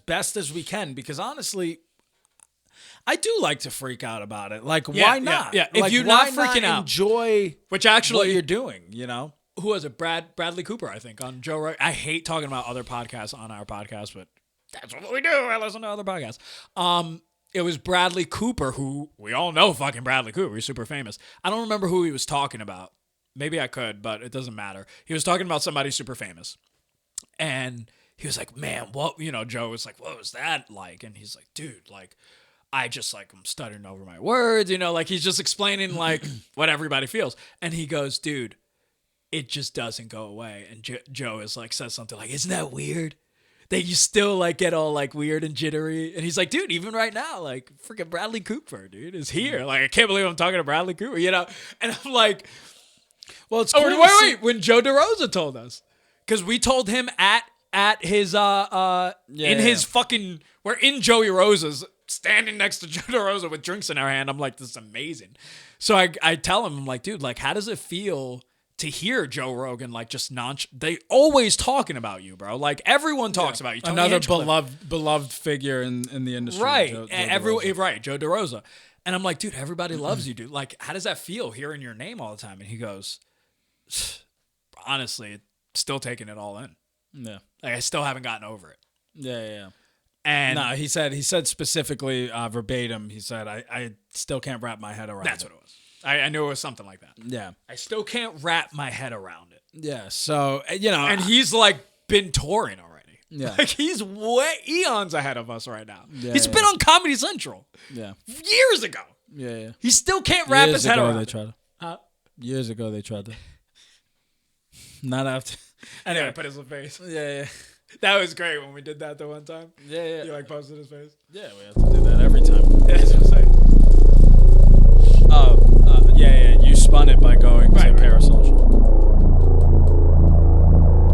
best as we can, because honestly, I do like to freak out about it. Like, why not? Yeah. If Like, you're why not freaking out, enjoy which actually what you're doing, Who was it? Bradley Cooper, I think, on Joe Rogan. I hate talking about other podcasts on our podcast, but that's what we do. I listen to other podcasts. It was Bradley Cooper, who we all know fucking Bradley Cooper. He's super famous. I don't remember who he was talking about. Maybe I could, but it doesn't matter. He was talking about somebody super famous. And he was like, man, what, Joe was like, what was that like? And he's like, dude, like, I just like I'm stuttering over my words, you know, like he's just explaining like what everybody feels. And he goes, dude, it just doesn't go away. And Joe is like, says something like, isn't that weird? That you still like get all like weird and jittery. And he's like, dude, even right now, like freaking Bradley Cooper, dude, is here. Like, I can't believe I'm talking to Bradley Cooper, you know? And I'm like, Well, it's cool. wait, when Joe DeRosa told us. Because we told him at his in his fucking, we're in Joey Rosa's, standing next to Joe DeRosa with drinks in our hand. I'm like, this is amazing. So I tell him, I'm like, dude, like, how does it feel to hear Joe Rogan like just they always talking about you, bro. Like everyone talks about you. Tony Another Hinchcliffe. beloved figure in the industry. Right. Joe Right, Joe DeRosa. And I'm like, dude, everybody loves you, dude. Like, how does that feel hearing your name all the time? And he goes, honestly, still taking it all in. Yeah. Like I still haven't gotten over it. Yeah. And No, he said specifically verbatim. He said, I still can't wrap my head around that's it. what it was. I knew it was something like that. Yeah. I still can't wrap my head around it. Yeah. So, you know. And he's like been touring already. Yeah. Like he's way eons ahead of us right now. Yeah, He's been on Comedy Central Yeah. years ago. Yeah. He still can't wrap his head around They it. tried to. Huh? Years ago, they tried to. Not after. Anyway, put his face. Yeah. That was great when we did that the one time. Yeah. You like posted his face. Yeah, we have to do that every time. Yeah, that's what I'm saying. Yeah. You spun it by going Right. to Parasocial.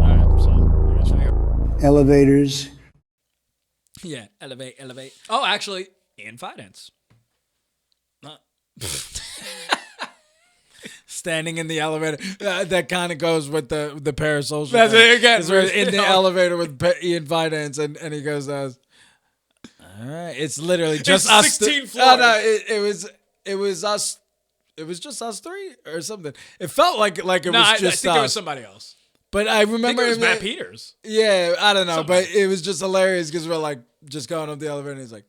All right, so I guess we Elevators. yeah, elevate. Oh, actually, in finance. Standing in the elevator. That kind of goes with the Parasocial. That's thing. it again. 'Cause we're in the elevator with Ian Finance, and he goes, all right. It's literally just It's us. 16 No, floors. it was us. It was just us three or something. It felt like it No, was I just think us. it was somebody else. But I I think remember it was him- Matt Peters. Yeah, I don't know, Somebody. but it was just hilarious because we're like just going up the elevator, and he's like,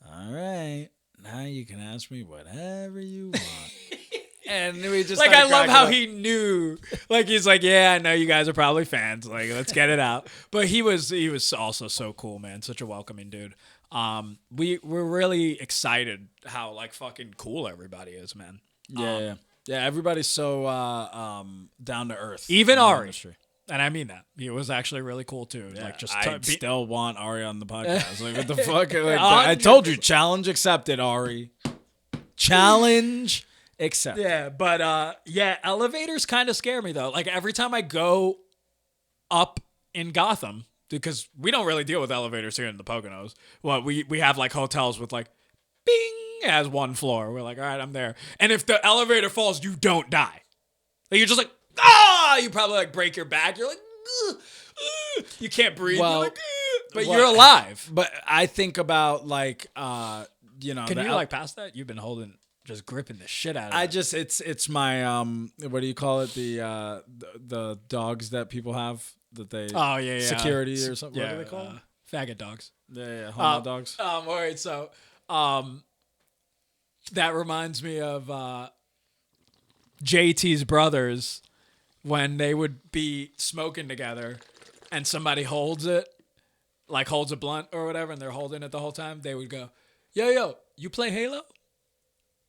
"All right, now you can ask me whatever you want." And we just Like, I started love cracking how up. he knew. Like, he's like, yeah, I know you guys are probably fans. Like, let's get it out. But he was also so cool, man. Such a welcoming dude. We're really excited how like fucking cool everybody is, man. Yeah. Everybody's so down to earth. Even in the Ari. industry. And I mean that. He was actually really cool too. Yeah, Like, just I be- still want Ari on the podcast. Like, what the fuck? Like, 100%. I told you, challenge accepted, Ari. Challenge accepted. Yeah, but yeah, elevators kind of scare me though. Like every time I go up in Gotham, because we don't really deal with elevators here in the Poconos. Well, we have like hotels with like bing as one floor. We're like, all right, I'm there. And if the elevator falls, you don't die. Like you're just like, you probably like break your back. You're like, ugh, ugh. You can't breathe. Well, you're like, ugh. But well, you're alive. But I think about like you know, Can the you like pass that? You've been just gripping the shit out of I it. just it's my what do you call it, the dogs that people have that they Oh yeah. security or something. Yeah, What do they call them? faggot dogs. Yeah, homo dogs. All right, so that reminds me of JT's brothers when they would be smoking together and somebody holds a blunt or whatever, and they're holding it the whole time. They would go, yo, you play Halo?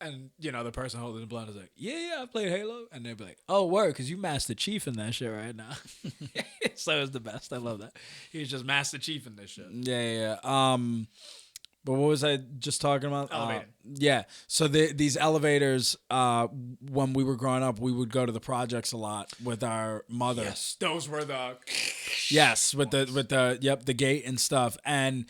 And, you know, the person holding the blunt is like, yeah, I played Halo. And they'd be like, oh, word, because you Master Chief in that shit right now. So it's the best. I love that. He's just Master Chief in this shit. Yeah. But what was I just talking about? Elevator. Yeah. So these elevators, when we were growing up, we would go to the projects a lot with our mother. Yes, those were the... Yes, with the gate and stuff, and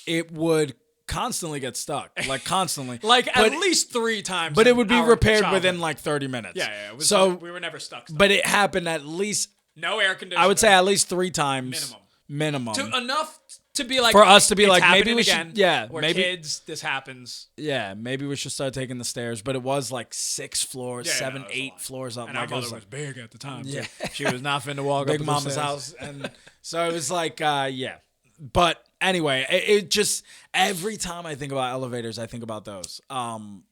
it would constantly get stuck, like constantly, Like at least 3 times. But it in would be our repaired childhood. within like 30 minutes. Yeah. It was So, like, we were never stuck. but it happened at least, No air conditioning. I would say at least 3 times minimum. enough to be like For us to be it's like, maybe happening we should- again. yeah, We're maybe- kids. This happens. Yeah, maybe we should start taking the stairs, but it was like 6 floors, Yeah, 7, no, it was a 8 lot. floors up. And like, our it mother was like big at the time. Yeah. Yeah, she was not finna walk up Big the Mama's stairs. house, and so it was like, yeah. But anyway, it just every time I think about elevators, I think about those.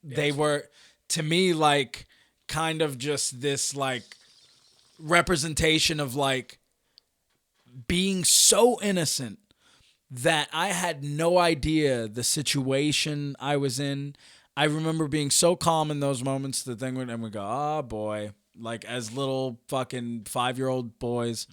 They were to me like kind of just this like representation of like being so innocent, that I had no idea the situation I was in. I remember being so calm in those moments. The thing would, and we go, oh boy, like as little fucking 5-year-old boys.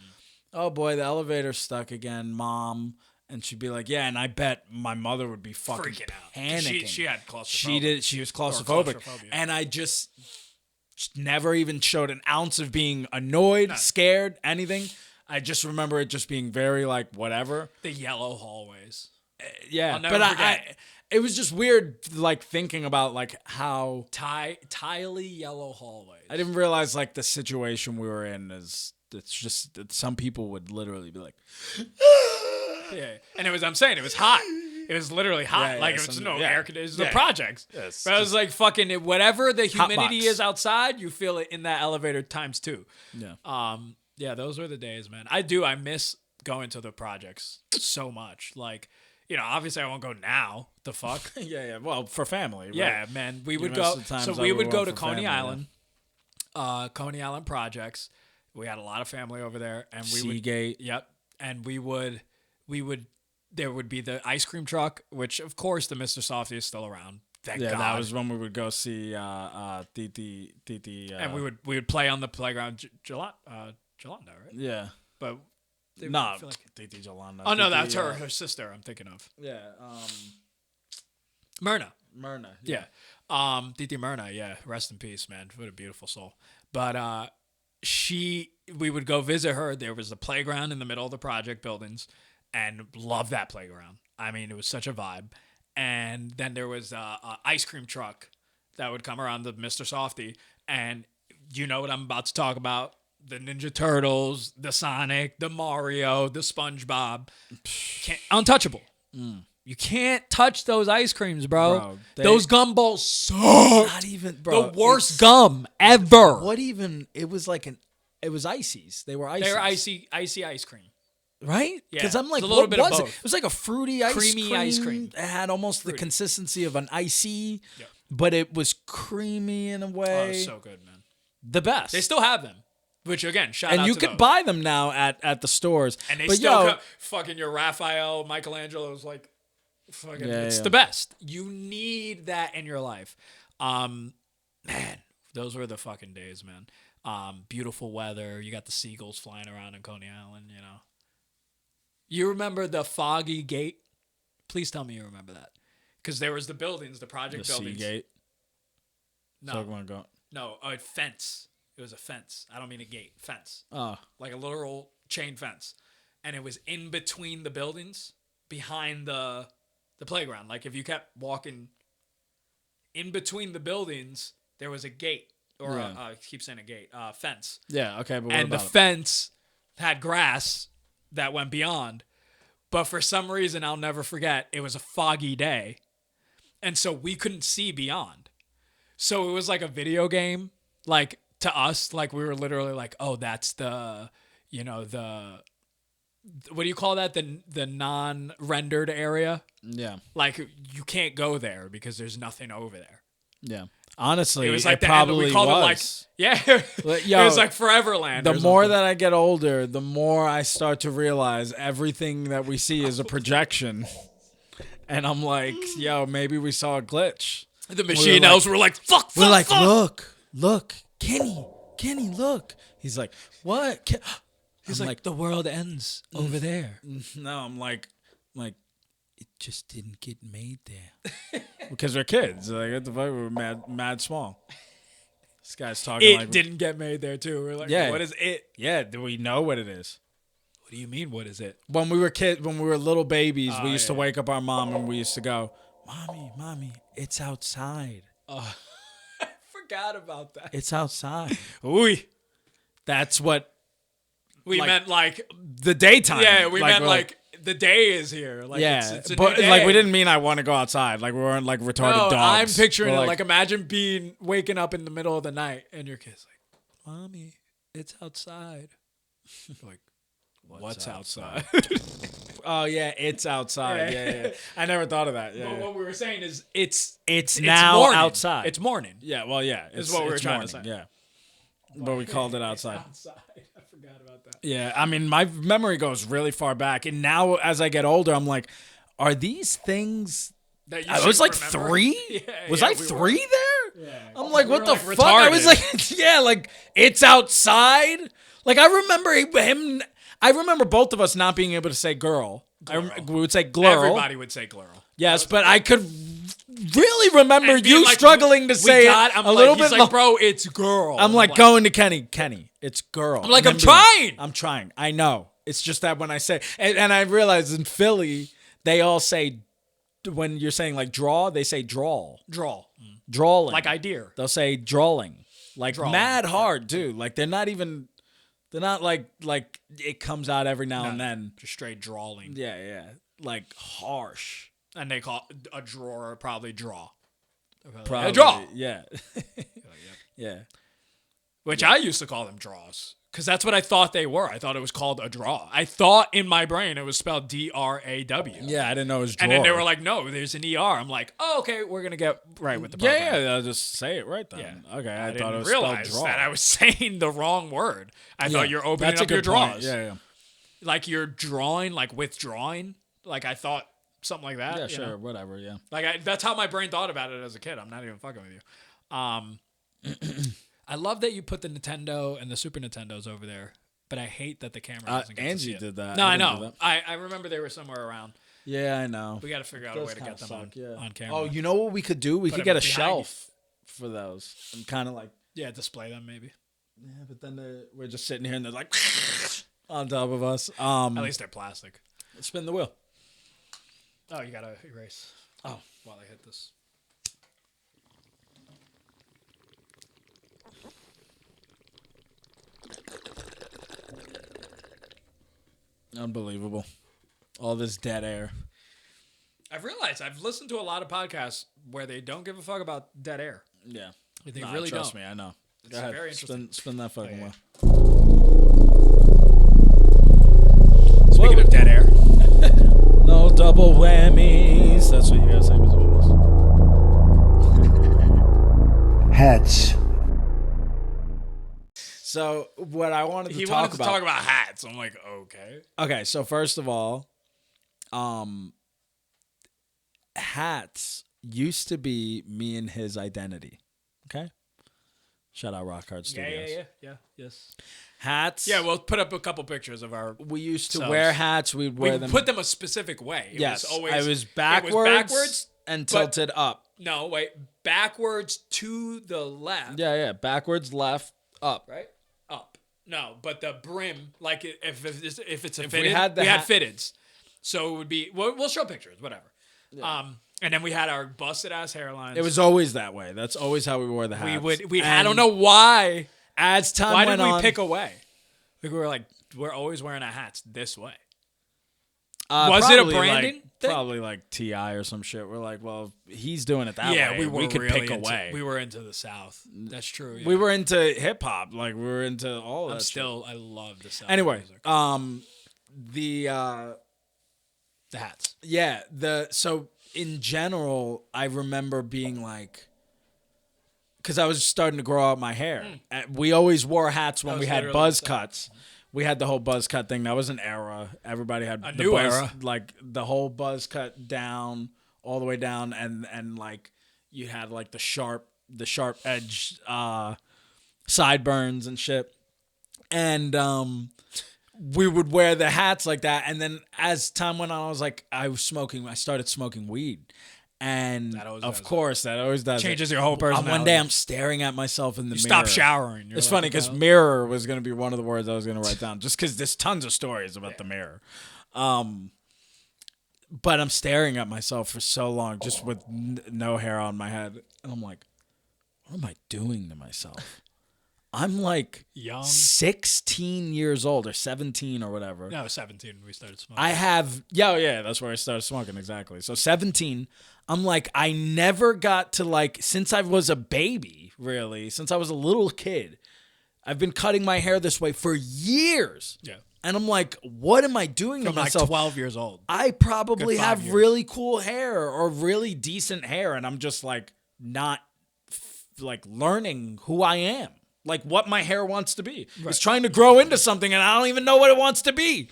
Oh boy, the elevator's stuck again, Mom. And she'd be like, yeah, and I bet my mother would be fucking Freaking out. panicking. She had claustrophobia. She was claustrophobic. claustrophobia. And I just never even showed an ounce of being annoyed, scared, anything. I just remember it just being very like whatever. The yellow hallways. Yeah, I'll never but forget. it was just weird, like thinking about like how Tiley yellow hallways. I didn't realize like the situation we were in is. It's just that some people would literally be like, Yeah, and it was. I'm saying it was hot. It was literally hot. Yeah, like yeah, it was some- no yeah. air conditioning. Yeah. The projects. Yes, But I was like, fucking whatever the humidity box. is outside, you feel it in that elevator times 2. yeah. Yeah, those were the days, man. I miss going to the projects so much. Like, obviously I won't go now. The fuck. Yeah. Well, for family. Right? Yeah, man. We would miss go. the times So that we we would go went to for Coney family, Island, Coney Island projects. We had a lot of family over there, and we would. Seagate. Yep, and we would. There would be the ice cream truck, which of course the Mr. Softy is still around. Thank Yeah, God. that was when we would go see Titi. And we would play on the playground, Jolanda, right? Yeah. But they No, feel like- Titi Jolanda. oh no, Titi, that's her sister. I'm thinking of Yeah. Myrna. Myrna. Yeah. Titi Myrna, yeah. Rest in peace, man. What a beautiful soul. But we would go visit her. There was a playground in the middle of the project buildings, and love that playground. I mean, it was such a vibe. And then there was a ice cream truck that would come around the Mr. Softy, and you know what I'm about to talk about. The Ninja Turtles, the Sonic, the Mario, the SpongeBob. Untouchable. You can't touch those ice creams, bro. Those gumballs suck. Not even, bro. The worst gum ever. What even? It was like it was ices. They were ices. They're icy ice cream. Right? Yeah, Because I'm like, it's a little what bit of was it? both. It was like a fruity Creamy ice cream. It had almost the consistency of an icy, but it was creamy in a Oh, way. so good, man. The best. They still have them, which again, shout out and you to could those. buy them now at the stores. And they but still fucking your Raphael, Michelangelo's like, fucking, Yeah, it's yeah. the best. You need that in your life. Man, those were the fucking days, man. Beautiful weather. You got the seagulls flying around in Coney Island, You remember the foggy gate? Please tell me you remember that. Because there was the buildings, the project the buildings. Seagate. No, no, a fence. It was a fence. I don't mean a gate. Fence. Oh, Like a literal chain fence. And it was in between the buildings, behind the playground. Like if you kept walking in between the buildings, there was a gate. Or I keep saying a gate. Fence. yeah. Okay, but what And the about it? fence had grass that went beyond. But for some reason, I'll never forget, it was a foggy day. And so we couldn't see beyond. So it was like a video game. Like to us, like we were literally like, oh, that's the, what do you call that? The non-rendered area? Yeah, Like you can't go there because there's nothing over there. yeah. Honestly, It was like it probably we called was. it like, Like, it yo, was like Foreverland. The or more something. that I get older, the more I start to realize everything that we see is a projection. And I'm like, yo, maybe we saw a glitch. The machine elves were like, fuck, We're like, fuck. look, Kenny, look. He's like, what? He's I'm like, the world ends over there. no, I'm like, it just didn't get made there. Because we're kids. Like, what the fuck? We were mad small. This guy's talking It like... didn't get made there too. We're like, Yeah. what is it? Yeah, do we know what it is? What do you mean, what is it? When we were little babies, we used to yeah. wake up our mom and we used to go, Mommy, it's outside. Forgot about that. It's outside. Ooh. That's what We Like- meant like, the daytime. yeah, we meant we're like the day is here. Like, yeah, it's a but new day. like we didn't mean I want to go outside. Like we weren't like retarded No, dogs. I'm picturing We're it like imagine waking up in the middle of the night and your kid's like, Mommy, it's outside. Like, what's outside? oh yeah, it's outside. Yeah. I never thought of that. Yeah, But yeah. what we were saying is it's It's now morning. outside. It's morning. Yeah, well, yeah, Is what we were trying to morning, say. Yeah, but we called it outside. Outside. I forgot about that. Yeah, I mean, my memory goes really far back, and now as I get older, I'm like, are these things? That you I was should like remember. 3. Yeah, was yeah, I we 3 there? Yeah. I'm like, We what were, the like, fuck? I was retarded. like, yeah, like it's outside. Like I remember him. I remember both of us not being able to say girl. We would say girl. Everybody would say girl. Yes, but I could really remember And being you like, struggling to say I'm it a little he's bit. like, bro, it's girl. I'm like going to Kenny, it's girl. I'm like, And I'm then being trying. I'm trying. I know. It's just that when I say, and I realize in Philly, they all say, when you're saying like draw, they say drawl. Drawling. Like idea. They'll say drawling. Like Drawling. mad hard too. Like they're not like it comes out every now and then. Just straight drawing. Yeah. Like harsh. And they call a drawer probably draw. Probably. A draw. Yeah. Yeah. Which I used to call them draws. Because that's what I thought they were. I thought it was called a draw. I thought in my brain it was spelled DRAW. Yeah, I didn't know it was drawer. And then they were like, no, there's an ER. I'm like, oh, okay, we're going to get right with the program. Yeah, I'll just say it right then. Yeah. Okay, I thought didn't it was realize spelled draw. that I was saying the wrong word. I thought you're opening That's a up your good point. draws. Yeah. Like you're drawing, like withdrawing. Like I thought something like that. Yeah, you sure, know? whatever, yeah. Like that's how my brain thought about it as a kid. I'm not even fucking with you. I love that you put the Nintendo and the Super Nintendos over there, but I hate that the camera doesn't get to see Angie it. did that. No, I didn't do know. that. I remember they were somewhere around. Yeah, I know. We got to figure out a way to get them on camera. Oh, you know what we could do? We Put could them get a behind shelf for those and kind of like, yeah, display them maybe. yeah, but then we're just sitting here and they're like on top of us. At least they're plastic. Spin the wheel. Oh, you got to erase. Oh, while I hit this. Unbelievable. All this dead air. I've realized I've listened to a lot of podcasts where they don't give a fuck about dead air. Yeah. They Nah, really trust don't. me, I know. It's Go ahead. very interesting. Spin that fucking yeah. wheel. Speaking of dead air. No double whammies. That's what you gotta say. Hats. So what I wanted to He talk wanted to about. talk about hats. I'm like, okay. Okay, so first of all, hats used to be me and his identity. Okay? Shout out Rock Hard Studios. Yeah. Yes. Hats. Yeah, we'll put up a couple pictures of our. We used to selves. wear hats. We'd wear We them. put them a specific way. It yes. was always. I was backwards and but- tilted up. No, wait. Backwards to the left. Yeah. Backwards, left, up. Right? Up. No, but the brim, like if it's a If fitted, we had the had hat- fitteds. So it would be. We'll show pictures, whatever. And then we had our busted ass hairlines. It was always that way. That's always how we wore the hats. I don't know why. As time Why went did we on, pick a way? Like we were like, we're always wearing our hats this way. was it a branding thing? Probably like T.I. or some shit. We're like, well, he's doing it that way. Yeah, we could really pick a into- way. We were into the South. That's true. Yeah. We were into hip hop. Like we were into all of that. I love the South. Anyway, music. the hats. yeah, so in general, I remember being like, because I was starting to grow out my hair. And we always wore hats when was we had literally buzz the same. cuts. We had the whole buzz cut thing. That was an era. Everybody had A the new buzz, era. like the whole buzz cut down, all the way down, and like you had like the sharp edge sideburns and shit. And we would wear the hats like that. And then as time went on, I started smoking weed. And That always of does it. course, that always does Changes it. your whole personality. One day I'm staring at myself in the mirror. Stop showering. You're It's like, funny because "Well." mirror was going to be one of the words I was going to write down, just because there's tons of stories about the mirror. But I'm staring at myself for so long, just with no hair on my head, and I'm like, what am I doing to myself? I'm like Young. 16 years old or 17 or whatever. No, 17 we started smoking. I have, yeah, that's where I started smoking, exactly. So 17, I'm like, I never got to like, since I was a baby, really, since I was a little kid, I've been cutting my hair this way for years. Yeah. And I'm like, what am I doing From to like myself? 12 years old. I probably Good 5 have years. really cool hair or really decent hair, and I'm just like not like learning who I am. like what my hair wants to be. It's trying to grow into something, and I don't even know what it wants to be.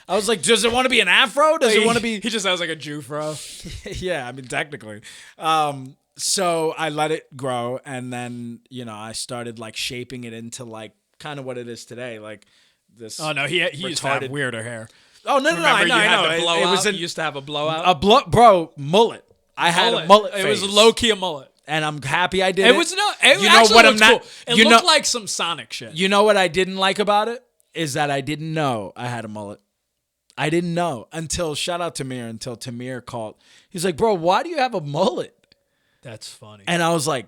I was like, does it want to be an afro? Does it want to be? He just has like a Jew fro. Yeah, I mean, technically. So I let it grow, and then I started like shaping it into like kind of what it is today, like this. Oh no, he used to have weirder hair. Oh no, Remember, I know. It was you used to have a blowout. Bro, mullet. I had a mullet. It was phase. low key a mullet. And I'm happy I did it. It was no. It you actually know what looked I'm not. cool. It you looked know, like some Sonic shit. You know what I didn't like about it is that I didn't know I had a mullet. I didn't know until shout out Tamir until Tamir called. He's like, bro, why do you have a mullet? That's funny. And I was like,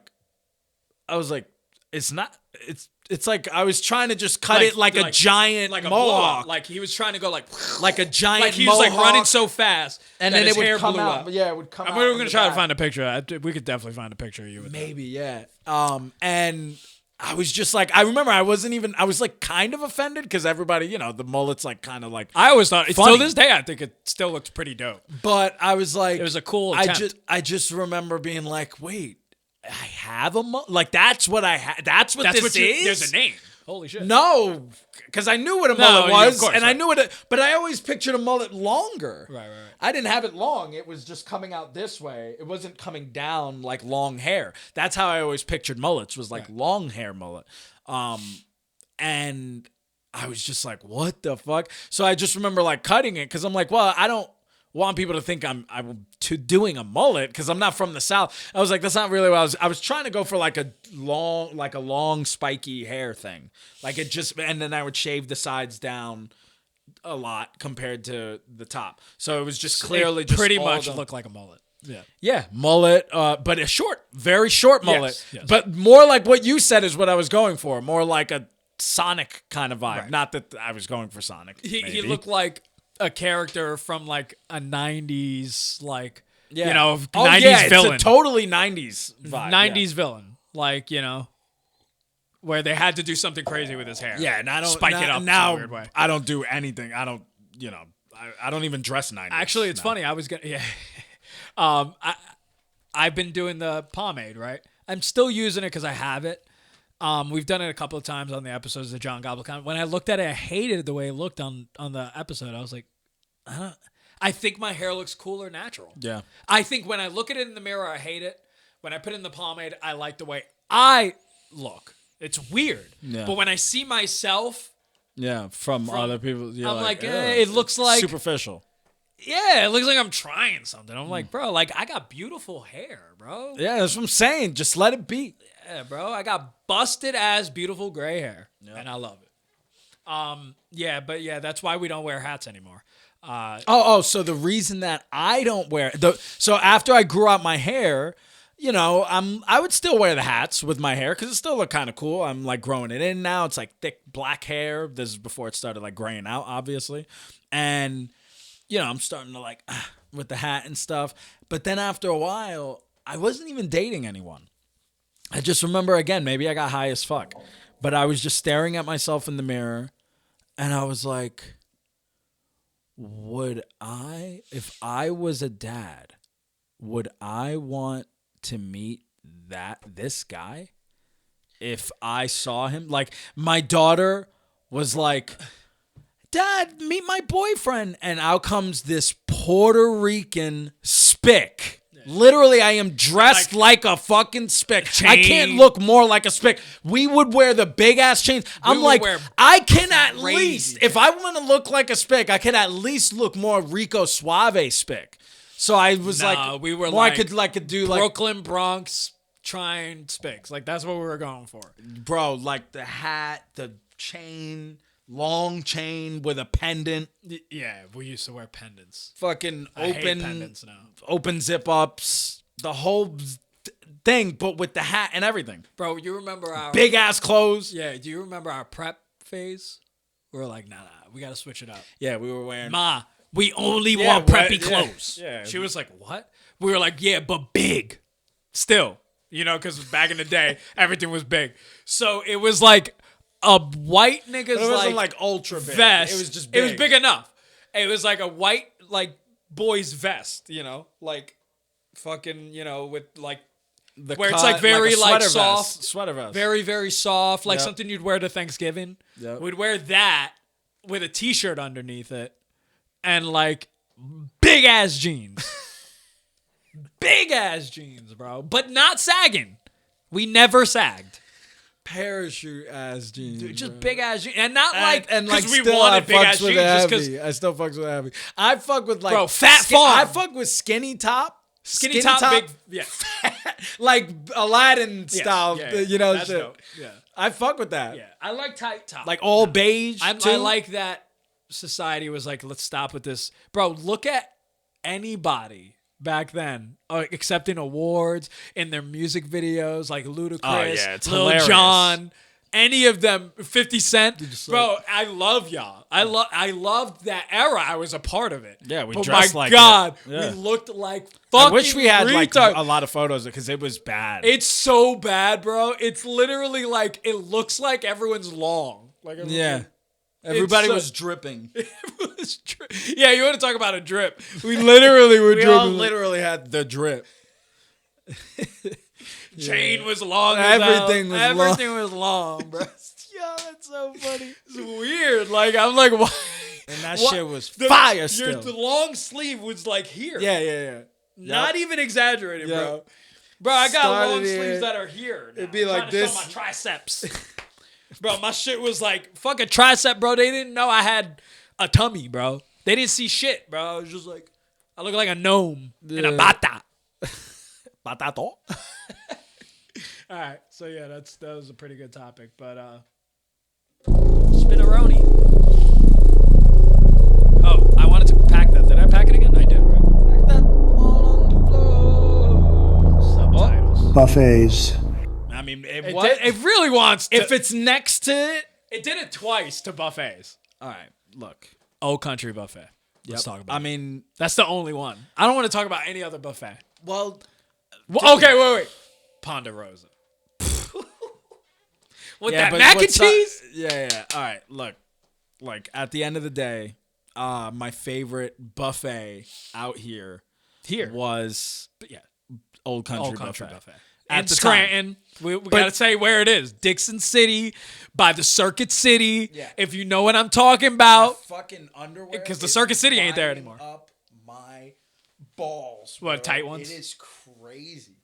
it's not. It's like I was trying to just cut it like a giant like a mohawk, blowout. Like he was trying to go like a giant. like he was like mohawk. running so fast, and that then his it would hair come blew out. up. Yeah, it would come And out. we were in gonna the try to back. find a picture. We could definitely find a picture of you with Maybe, yeah. And I was just like, I remember I was like kind of offended because everybody, the mullet's like kind of like. I always thought, funny. till this day, I think it still looks pretty dope. But I was like, It was a cool attempt. I just remember being like, wait, I have a mullet? Like that's what I had. That's what this is. There's a name. Holy shit. No, because I knew what a mullet was, of course, and I right. knew what. But I always pictured a mullet longer. Right. I didn't have it long. It was just coming out this way. It wasn't coming down like long hair. That's how I always pictured mullets. Was like long hair mullet. And I was just like, what the fuck? So I just remember like cutting it because I'm like, well, I don't want people to think I'm doing a mullet because I'm not from the South. I was like, that's not really what I was trying to go for like a long spiky hair thing. Like it just, and then I would shave the sides down a lot compared to the top. So it was just clearly just pretty all much the- look like a mullet. Yeah. Yeah, mullet, but a very short mullet. Yes. But more like what you said is what I was going for. More like a Sonic kind of vibe. Right. Not that I was going for Sonic. He maybe. looked like a character from like a 90s, like, Yeah. 90s villain. It's a totally 90s vibe. 90s villain. Like, where they had to do something crazy with his hair. Yeah, and I don't spike it up now. in a weird way. I don't do anything. I don't, I don't even dress 90s. Actually, it's now. funny. I was gonna, yeah. I've been doing the pomade, right? I'm still using it because I have it. We've done it a couple of times on the episodes of John Gobblecon. When I looked at it, I hated the way it looked on the episode. I was like, I think my hair looks cooler natural. Yeah. I think when I look at it in the mirror, I hate it. When I put it in the pomade, I like the way I look. It's weird. Yeah. But when I see myself, Yeah, from other people. You're I'm like, "Ugh, it looks like superficial. yeah, it looks like I'm trying something. I'm like, bro, like I got beautiful hair, bro. Yeah, that's what I'm saying. Just let it be. Yeah, bro. I got busted ass beautiful gray hair. And I love it. Yeah, that's why we don't wear hats anymore. So the reason that I don't wear so after I grew out my hair, I would still wear the hats with my hair because it still look kind of cool. I'm like growing it in now. It's like thick black hair. This is before it started like graying out, obviously. And I'm starting to like with the hat and stuff. But then after a while, I wasn't even dating anyone. I just remember again, maybe I got high as fuck, but I was just staring at myself in the mirror and I was like, if I was a dad, would I want to meet this guy? If I saw him, like my daughter was like, Dad, meet my boyfriend. And out comes this Puerto Rican spick. Literally, I am dressed like a fucking spick. I can't look more like a spick. We would wear the big ass chains. I'm like, I can at least, if I want to look like a spick, I can at least look more Rico Suave spick. So I was like, we were more like I could do like Brooklyn, Bronx, trying spics. Like that's what we were going for. bro, like the hat, the chain, long chain with a pendant, Yeah, we used to wear pendants. fucking I hate open pendants now. open zip ups, the whole thing, but with the hat and everything. Bro, you remember our Big ass clothes. Yeah, do you remember our prep phase? We were like, nah, we gotta switch it up. Yeah, we were wearing. Ma, we only Yeah, want preppy yeah, clothes. yeah. She was like, what? We were like, yeah, but big. Still. Because back in the day, everything was big. So it was like a white nigga's But it wasn't like ultra big. vest. It was just big. It was big enough. It was like a white, like, boy's vest, like fucking, with like the where it's cut, like very a like sweater soft, vest. Sweater vest. very very soft, like Yep. something you'd wear to Thanksgiving. Yep. We'd wear that with a t-shirt underneath it, and like big ass jeans, big ass jeans, bro, but not sagging. We never sagged. parachute ass jeans. Dude, just bro. big ass jeans, and not like and like 'cause we still wanted I big ass fucks with jeans just because. heavy. I still fucks with heavy. I fuck with like Bro, Fat Farm. I fuck with skinny top. Skinny top, big, yeah, like Aladdin Yes, style, yeah, yeah. you know, That's shit. dope. Yeah, I fuck with that. yeah. I like tight top. Like all beige. I too. like that society was like, let's stop with this, bro. Look at anybody back then accepting awards in their music videos, like Ludacris, Oh, yeah, it's Lil hilarious. Jon. Any of them, 50 Cent, bro. I love y'all. I loved that era. I was a part of it. Yeah, we but dressed my like God, it. Yeah. we looked like I fucking wish we had like retards. a lot of photos because it was bad. It's so bad, bro. It's literally like it looks like everyone's long. Like yeah. Everybody so- was dripping. Yeah, you want to talk about a drip? We literally were We dripping. all literally had the drip. Chain was long. Everything was long. Everything was long, bro. Yo, that's so funny. It's weird. Like I'm like, why? And that Why- shit was fire still. The long sleeve was like here. Yeah, yeah, yeah. Not even exaggerated, Yep. bro. Bro, I got Started long here. sleeves that are here. Now. It'd be I'm like trying to show this. my triceps. Bro, my shit was like fucking tricep, bro. They didn't know I had a tummy, bro. They didn't see shit, bro. I was just like, I look like a gnome in a Yeah. bata. Patato. All right, so yeah, that was a pretty good topic, but spinneroni. Oh, I wanted to pack that. Did I pack it again? I did, right? Pack that all on the floor. Subtitles. buffets, I mean, It really wants to. if it's next to it. It did it twice to buffets. All right, look. Old Country Buffet. Let's talk about I it. mean, That's the only one. I don't want to talk about any other buffet. well, Okay, wait. Ponderosa. With that but mac and what's cheese? yeah. All right, look. Like at the end of the day, my favorite buffet out here was Yeah. Old Country, Old Country Buffet. At In the Scranton. We got to say where it is. Dixon City, by the Circuit City. Yeah. If you know what I'm talking about. Fucking underwear. 'Cause the is Circuit City ain't there riding anymore. Up my balls. What, bro. tight ones? It is crazy.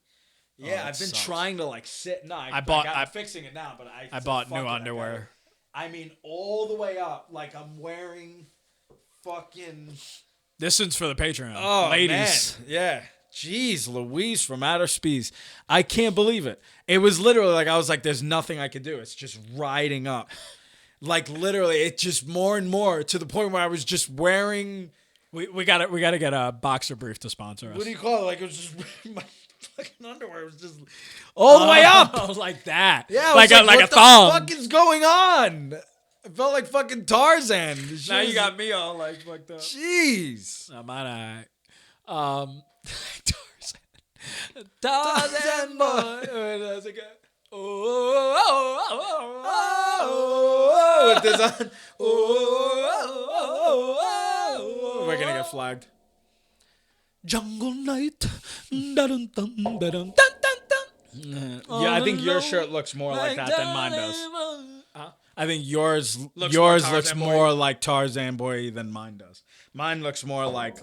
Yeah, that I've been sucks. trying to like sit. No, I'm fixing it now, but I bought new underwear. I mean, all the way up. Like I'm wearing fucking. This one's for the Patreon. Oh, Ladies. man. Yeah. Jeez, Louise from outer space. I can't believe it. It was literally like, I was like, there's nothing I could do. It's just riding up. Like literally, it just more and more to the point where I was just wearing. We got to get a boxer brief to sponsor us. What do you call it? Like it was just my fucking underwear was just all the way up. Like that. Yeah, I like was a like what a the thong. fuck is going on? I felt like fucking Tarzan. This Now shit you was- got me all like fucked up. Jeez. I'm all right. Tarzan boy. Wait, does it go? Oh, with this on. We're gonna get flagged. Jungle night. Dun, dun, dun, dun, dun, dun. Yeah, I think your shirt looks more like that than mine does. I think yours Looks yours more looks Tarzan boy. more like Tarzan boy than mine does. Mine looks more like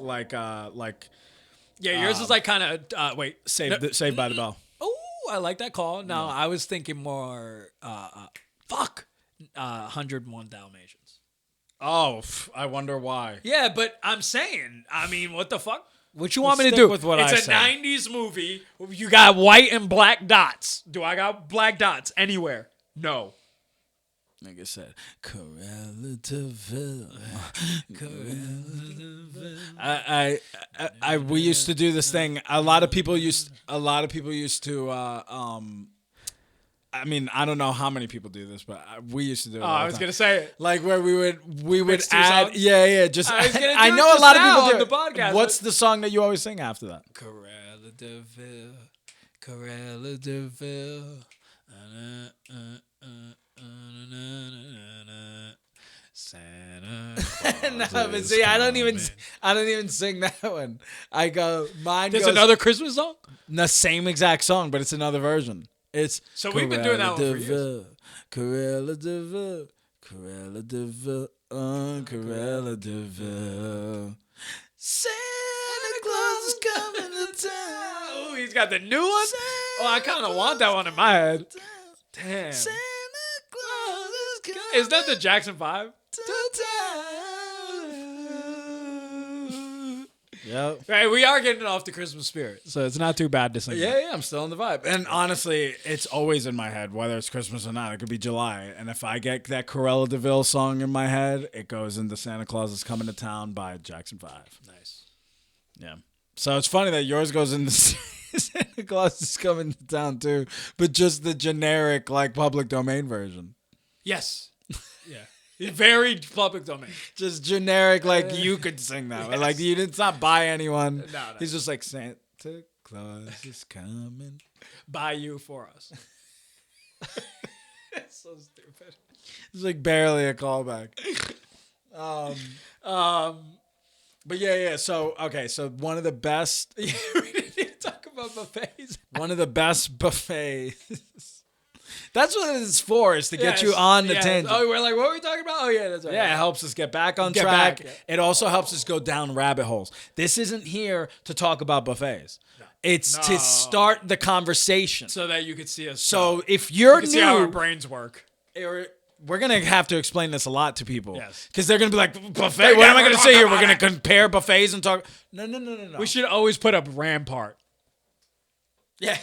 Yeah, yours is like kind of wait. Saved by the Bell. Oh, I like that call. No, I was thinking more. 101 Dalmatians. Oh, I wonder why. Yeah, but I'm saying, I mean, what the fuck? What you want Let's me to stick do? with what it's I a said. 90s movie. You got white and black dots. Do I got black dots anywhere? No. Like I said, Correlativille. We used to do this thing. A lot of people used to. I mean, I don't know how many people do this, but we used to do it. Oh, all the I was time. gonna say it. Like where we would Mix two add, songs? yeah. Just I was gonna do I it know a just lot of now people do on it. the podcast. What's the song that you always sing after that? Correlativille. Santa No, but see, I don't even sing that one. I go, mine There's goes, another Christmas song? the same exact song, but it's another version. It's So we've been doing that one for years. Corella Deville, Corella Deville, Corella Deville. Santa Claus is coming to town. Oh, he's got the new one? Oh, I kind of want that one in my head. Damn. Santa Claus is coming Is that the Jackson 5? to town. Yep. Right, we are getting off the Christmas spirit, so it's not too bad to sing. Yeah, I'm still in the vibe. And honestly, it's always in my head, whether it's Christmas or not. It could be July. And if I get that Corella Deville song in my head, it goes into Santa Claus is Coming to Town by Jackson 5. Nice. Yeah. So it's funny that yours goes into Santa Claus is Coming to Town too, but just the generic, like, public domain version. Yes. Yeah. Very public domain. Just generic, like, you could sing that. Yes. Like, it's not by anyone. No. He's just like, Santa Claus is coming. By you for us. It's so stupid. It's like barely a callback. But yeah. So okay. So one of the best. We didn't even talk about buffets. One of the best buffets. That's what it's for. Is to get you Yes. on the Yes. tangent. Oh, we're like, what were we talking about? Oh, yeah, that's right. Yeah, it helps us get back on Get track. back, yeah. It also helps us go down rabbit holes. This isn't here to talk about buffets. It's to start the conversation. So that you could see us. So if you're you can see how our new, brains work. we're going to have to explain this a lot to people. Yes. Because they're going to be like, buffet? What am I going to say here? We're going to compare buffets and talk. No. We should always put up Rampart. Yeah.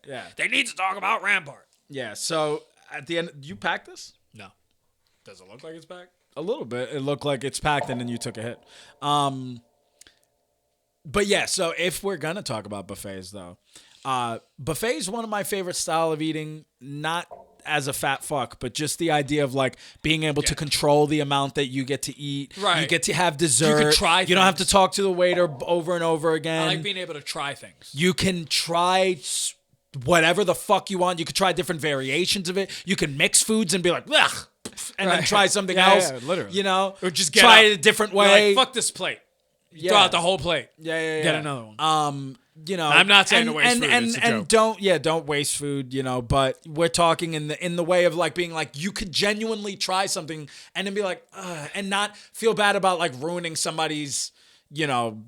Yeah. They need to talk about Rampart. Yeah. So at the end, you packed this? No. Does it look like it's back? A little bit. It looked like it's packed and then you took a hit. But yeah, so if we're going to talk about buffets though, buffet is one of my favorite style of eating, not as a fat fuck, but just the idea of like being able to control the amount that you get to eat. Right. You get to have dessert. You can try You don't have to things. talk to the waiter over and over again. I like being able to try things. You can try whatever the fuck you want. You could try different variations of it. You can mix foods and be like, ugh, and then Right. try something Yeah, else. yeah, literally. You know? Or just get try up. it a different You're way. like, fuck this plate. Yeah. Throw out the whole plate. Yeah. Get another one. You know, I'm not saying to waste food, it's a joke. don't waste food, you know, but we're talking in the way of like being like you could genuinely try something and then be like and not feel bad about like ruining somebody's, you know,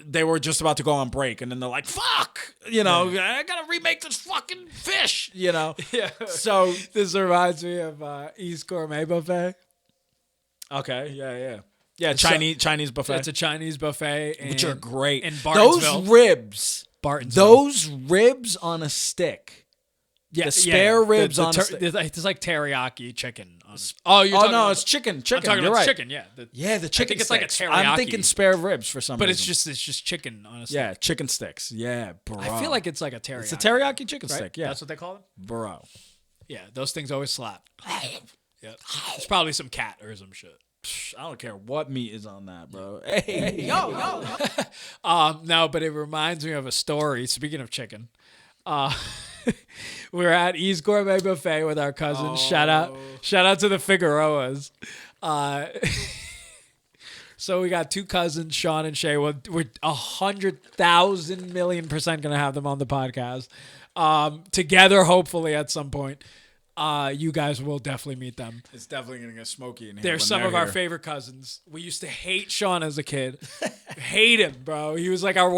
they were just about to go on break and then they're like, fuck, you know, I gotta remake this fucking fish, you know. Yeah. So This reminds me of East Gourmet Buffet. okay, yeah, Chinese buffet. It's a Chinese buffet, which are great. in Bartonsville. Those ribs on a stick. Yeah, the spare ribs on a There's stick. like teriyaki chicken. On Oh, you're Oh talking no, about, it's chicken. I'm talking You're about right. chicken. Yeah, The chicken. think it's like a sticks. I'm teriyaki. thinking spare ribs for some but reason. it's just chicken. Honestly, yeah, chicken sticks. Yeah, bro. I feel like it's like a teriyaki. it's a teriyaki chicken right? stick. Yeah, That's what they call it. bro. Yeah, those things always slap. Yeah, it's probably some cat or some shit. I don't care what meat is on that, bro. Hey, yo. No, but it reminds me of a story. Speaking of chicken, we're at East Gourmet Buffet with our cousins. Shout out to the Figueroas. So we got two cousins, Sean and Shay. We're 100,000,000,000% gonna have them on the podcast together, hopefully at some point. You guys will definitely meet them. It's definitely gonna get smoky in here. They're when some they're of our here. favorite cousins. We used to hate Sean as a kid. Hate him, bro. He was like our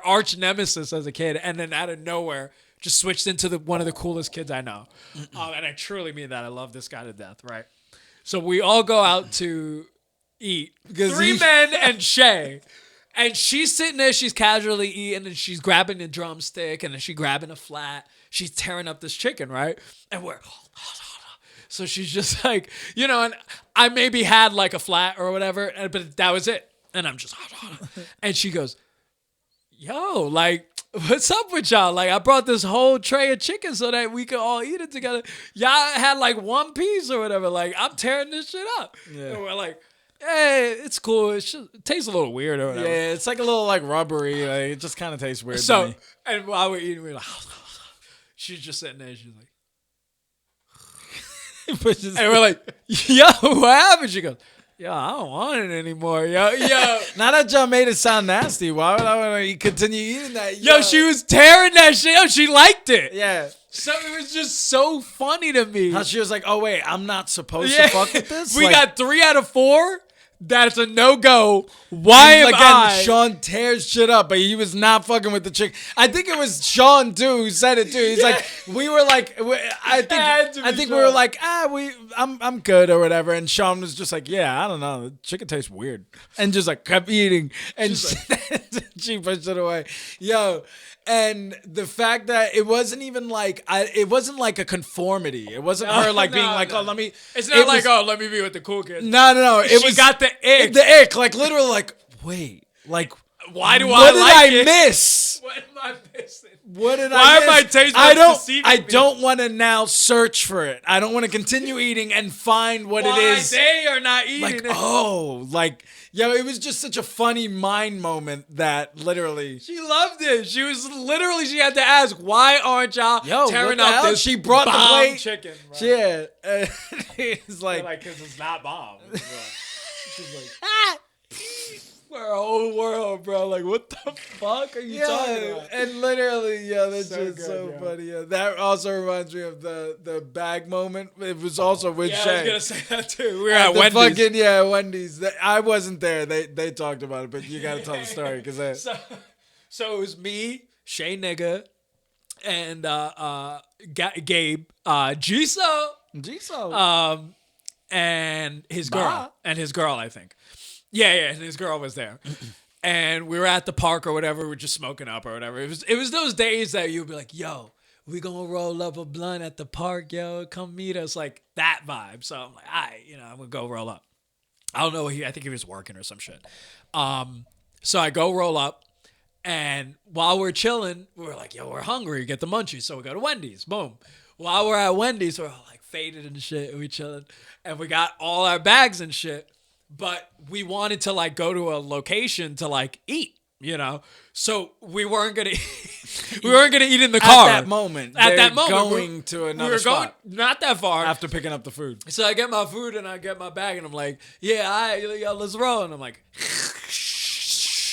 arch nemesis as a kid. And then out of nowhere, just switched into one of the coolest kids I know. And I truly mean that. I love this guy to death, right? So we all go out to eat. Three men and Shay. And she's sitting there, she's casually eating, and she's grabbing a drumstick, and then she's grabbing a flat. She's tearing up this chicken, right? And we're... So she's just like, you know, and I maybe had like a flat or whatever, but that was it. And I'm just... And she goes, yo, like, what's up with y'all? Like, I brought this whole tray of chicken so that we could all eat it together. Y'all had like one piece or whatever. Like, I'm tearing this shit up. Yeah. And we're like... Hey, it's cool. It tastes a little weird or whatever. Yeah, it's like a little like rubbery. Like, it just kind of tastes weird. to So, me. and while we're eating, we're like, she's just sitting there. She's like, But just- and we're like, yo, what happened? She goes, Yo, I don't want it anymore. Yo. Now that y'all made it sound nasty, why would I want to continue eating that? Yo, she was tearing that shit up. She liked it. Yeah. So it was just so funny to me. How she was like, oh, wait, I'm not supposed to fuck with this? We Like, got 3 out of 4. That's a no-go. Why am again, I? Sean tears shit up, but he was not fucking with the chick. I think it was Sean too who said it too. He's like, we were like, I think we were like, I'm good or whatever. And Sean was just like, yeah, I don't know, the chicken tastes weird, and just like kept eating, and she pushed it away. Yo. And the fact that it wasn't even like it wasn't like a conformity. It wasn't her like being like, oh, let me. It's not like, oh, let me be with the cool kids. No. It was got the ick. The ick, like literally, like wait, like why do what I did like I it? miss? What am I missing? What did Why I miss? am I taste I buds deceiving I me? don't want to now search for it. I don't want to continue eating and find what it is. They are not eating Like, it. yo, it was just such a funny mind moment that literally. She loved it. She had to ask, why aren't y'all Yo, tearing what the up hell? this She brought the bomb plate. chicken? Bro. Yeah, it's like, because it's not bomb. She's like, for our whole world, bro. Like, what the fuck are you talking about? and literally, that's So just good, so yo. funny. Yeah, that also reminds me of the bag moment. It was also with Yeah, Shay. I was gonna say that too. We were At at the Wendy's. Wendy's. I wasn't there. They talked about it, but you got to tell the story because So it was me, Shay Nigga, and Gabe, Jiso, and his girl, I think. Yeah, and his girl was there. And we were at the park or whatever. We were just smoking up or whatever. It was those days that you'd be like, yo, we gonna roll up a blunt at the park, yo. Come meet us, like that vibe. So I'm like, all right, I'm gonna go roll up. I don't know. I think he was working or some shit. So I go roll up, and while we're chilling, we're like, yo, we're hungry. Get the munchies. So we go to Wendy's. Boom. While we're at Wendy's, we're all like faded and shit, and we chilling, and we got all our bags and shit. But we wanted to like go to a location to like eat, So we weren't gonna eat in the car at that moment. Going to another spot. Going not that far after picking up the food. So I get my food and I get my bag and I'm like, yeah, yo, let's roll. And I'm like,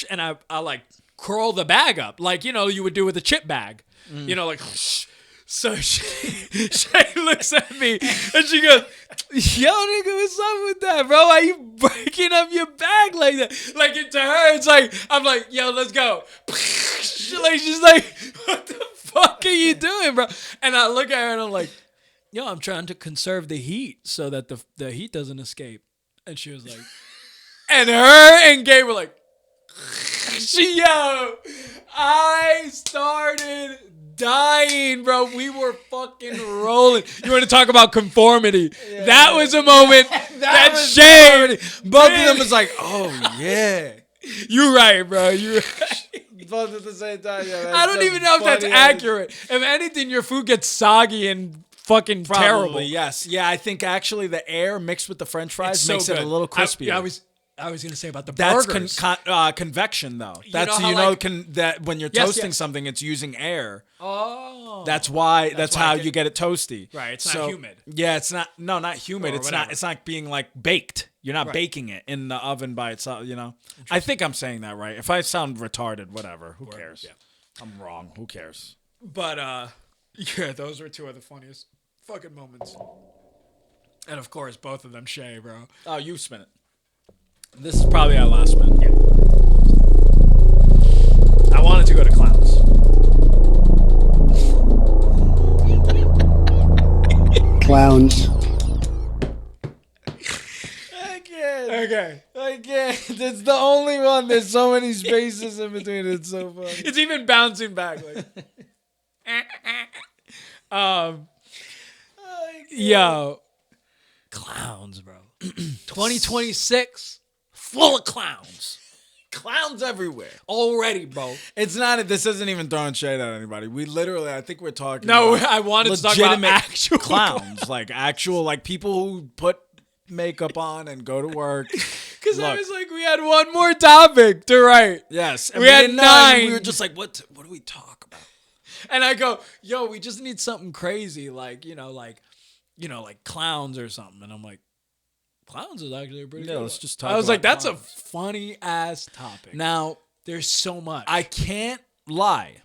and I like curl the bag up like you would do with a chip bag, like. So she looks at me and she goes, yo, nigga, what's up with that, bro? Why you breaking up your bag like that? Like, to her, it's like, I'm like, yo, let's go. She's like, what the fuck are you doing, bro? And I look at her and I'm like, yo, I'm trying to conserve the heat so that the heat doesn't escape. And she was like, and her and Gabe were like, I started dying, bro. We were fucking rolling. You want to talk about conformity? That was a moment that Shay, both of them was like, oh yeah, you right, bro. You right. Both at the same time. Yeah, I don't even know if that's accurate. If anything, your food gets soggy and fucking terrible. Yes. Yeah, I think actually the air mixed with the French fries makes so it a little crispier. I was gonna say about the that's burgers. convection though. That's that when you're Yes, toasting yes. something, it's using air. Oh, That's why. That's why how I get- you get it toasty. Right, it's not humid. Yeah, it's not. No, not humid. Or It's whatever. not. It's not being like baked. You're not Right. baking it in the oven by itself. I think I'm saying that right. If I sound retarded, whatever. Who cares? Yeah. I'm wrong. Who cares? But yeah, those were two of the funniest fucking moments. And of course, both of them Shay, bro. Oh, you spin it. This is probably our last spin. Yeah. I wanted to go to clowns. Clowns. I can't. It's the only one. There's so many spaces in between. It's so funny. It's even bouncing back like. Yo, clowns, bro. 2026, full of clowns. Clowns everywhere. Already, bro. It's not. This isn't even throwing shade at anybody. We literally, I think we're talking. No, about I wanted to talk about legitimate actual clowns, like actual, like people who put makeup on and go to work. Because I Look. was like, we had one more topic to write. Yes, and We had didn't know, 9. We were just like, what do we talk about? And I go, yo, we just need something crazy, like, like clowns or something. And I'm like, Clowns is actually a pretty Yeah, good let's one. just talk I was like, about that's a funny ass topic. Now, There's so much. I can't lie.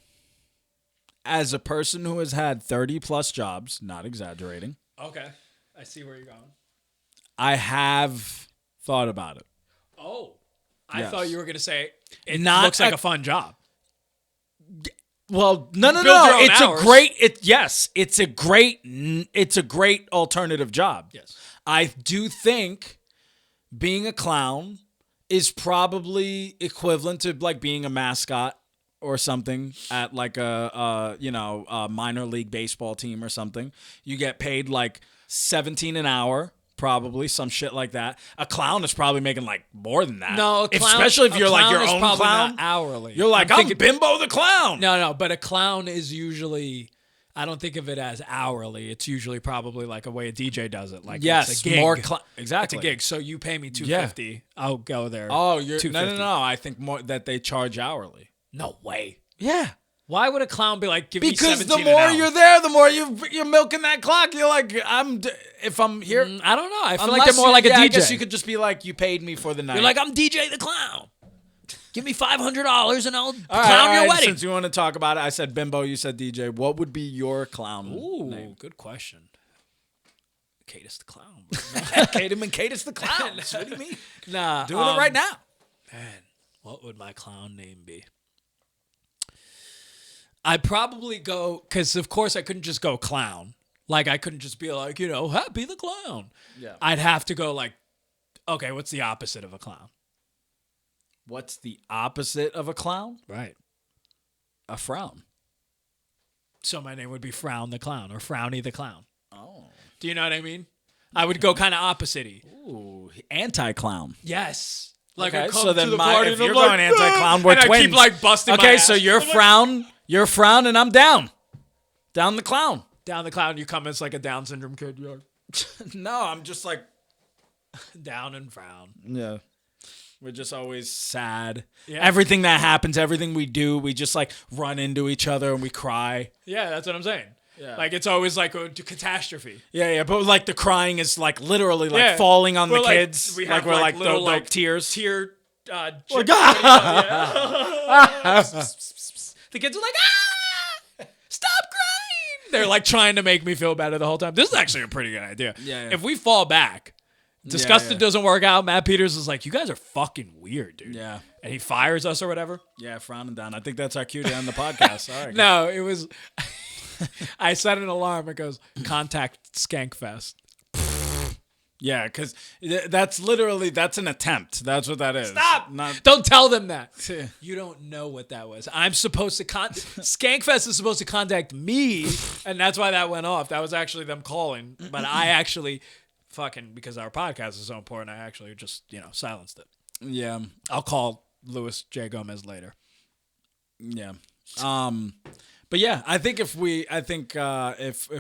As a person who has had 30 plus jobs, not exaggerating, Okay. I see where you're going. I have thought about it. Oh. I Yes. thought you were going to say it Not looks like a- a fun job. Well, no. build your own It's hours. a great. It's a great alternative job. Yes. I do think being a clown is probably equivalent to like being a mascot or something at like a minor league baseball team or something. You get paid like $17 an hour. Probably some shit like that. A clown is probably making like more than that. No, a clown, especially if a you're like clown your is own probably clown. not hourly. You're like, I'm Bimbo the clown. No, but a clown is usually, I don't think of it as hourly. It's usually probably like a way a DJ does it. Like Yes, it's a gig. more It's exactly. a gig. So you pay me $250. I'll go there. Oh, you're $250. no. I think more that they charge hourly. No way. Yeah. Why would a clown be like, give me Because $17 the an more hour? you're there, the more you're milking that clock. You're like, if I'm here, I don't know. I feel like unless they're more like a DJ. I guess you could just be like, you paid me for the night. You're like, I'm DJ the clown. Give me $500 and I'll all clown your right, wedding. Since you want to talk about it, I said Bimbo, you said DJ. What would be your clown Ooh, name? good question. Kaydas the clown. Kaydom and Kaydas the clown. What do you mean? Nah, Doing it right now. Man, what would my clown name be? I'd probably go, because of course I couldn't just go clown. Like I couldn't just be like, Happy the clown. Yeah. I'd have to go like, okay, what's the opposite of a clown? What's the opposite of a clown? Right. A frown. So my name would be Frown the clown or Frowny the clown. Oh. Do you know what I mean? I would go kind of opposite-y. Ooh, anti-clown. Yes. Like Okay, I come so then to the my- party if and I'm you're like, going anti-clown, "Ah!" we're and twins. I keep like busting my Okay, ass. so you're I'm like, frown, and I'm down. Down the clown. down the clown, you come as like a Down syndrome kid. You're like, No, I'm just like, down and frown. yeah. We're just always sad. Yeah. Everything that happens, everything we do, we just like run into each other and we cry. Yeah, that's what I'm saying. Yeah. Like it's always like a catastrophe. Yeah, but like the crying is like literally like Yeah. falling on We're the like- kids. we like have, we're like, like, little, the like, tears. Tear. Oh, The kids are like, stop crying. They're like trying to make me feel better the whole time. This is actually a pretty good idea. Yeah. If we fall back, Disgusted yeah. doesn't work out. Matt Peters is like, you guys are fucking weird, dude. Yeah. And he fires us or whatever. Yeah, frowning down. I think that's our cue to end the podcast. All right. No, it was. I set an alarm. It goes, contact Skankfest. Yeah, because that's an attempt. That's what that is. Stop! Not, Don't tell them that. You don't know what that was. I'm supposed to Skankfest is supposed to contact me, and that's why that went off. That was actually them calling, but I actually because our podcast is so important, I actually just silenced it. yeah. I'll call Louis J. Gomez later. Yeah. But yeah, I think if we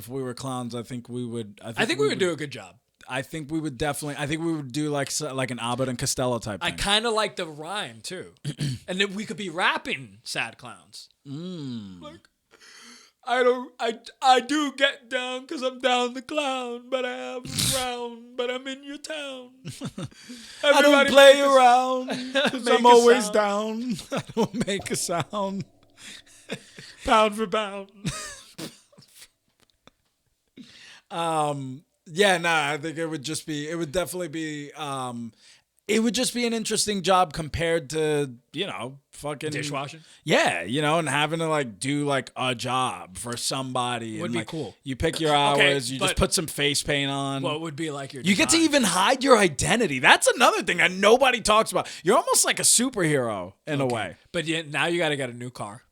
were clowns, I think we would. I think we would do a good job. I think we would definitely. I think we would do like an Abbott and Costello type I thing. kind of like the rhyme too, and then we could be rapping sad clowns. Like, I do get down because I'm down the clown, but I have a frown, but I'm in your town. I don't Everybody play make a- around because make I'm a always sound. down. I don't make a sound. pound for pound. Yeah, I think it would definitely be it would just be an interesting job compared to, fucking Dishwashing? Yeah, and having to like do like a job for somebody. Would and, be like, cool. You pick your Okay, hours, you just but- put some face paint on. What would be like your You get to design? even hide your identity. That's another thing that nobody talks about. You're almost like a superhero in a way. But now you got to get a new car.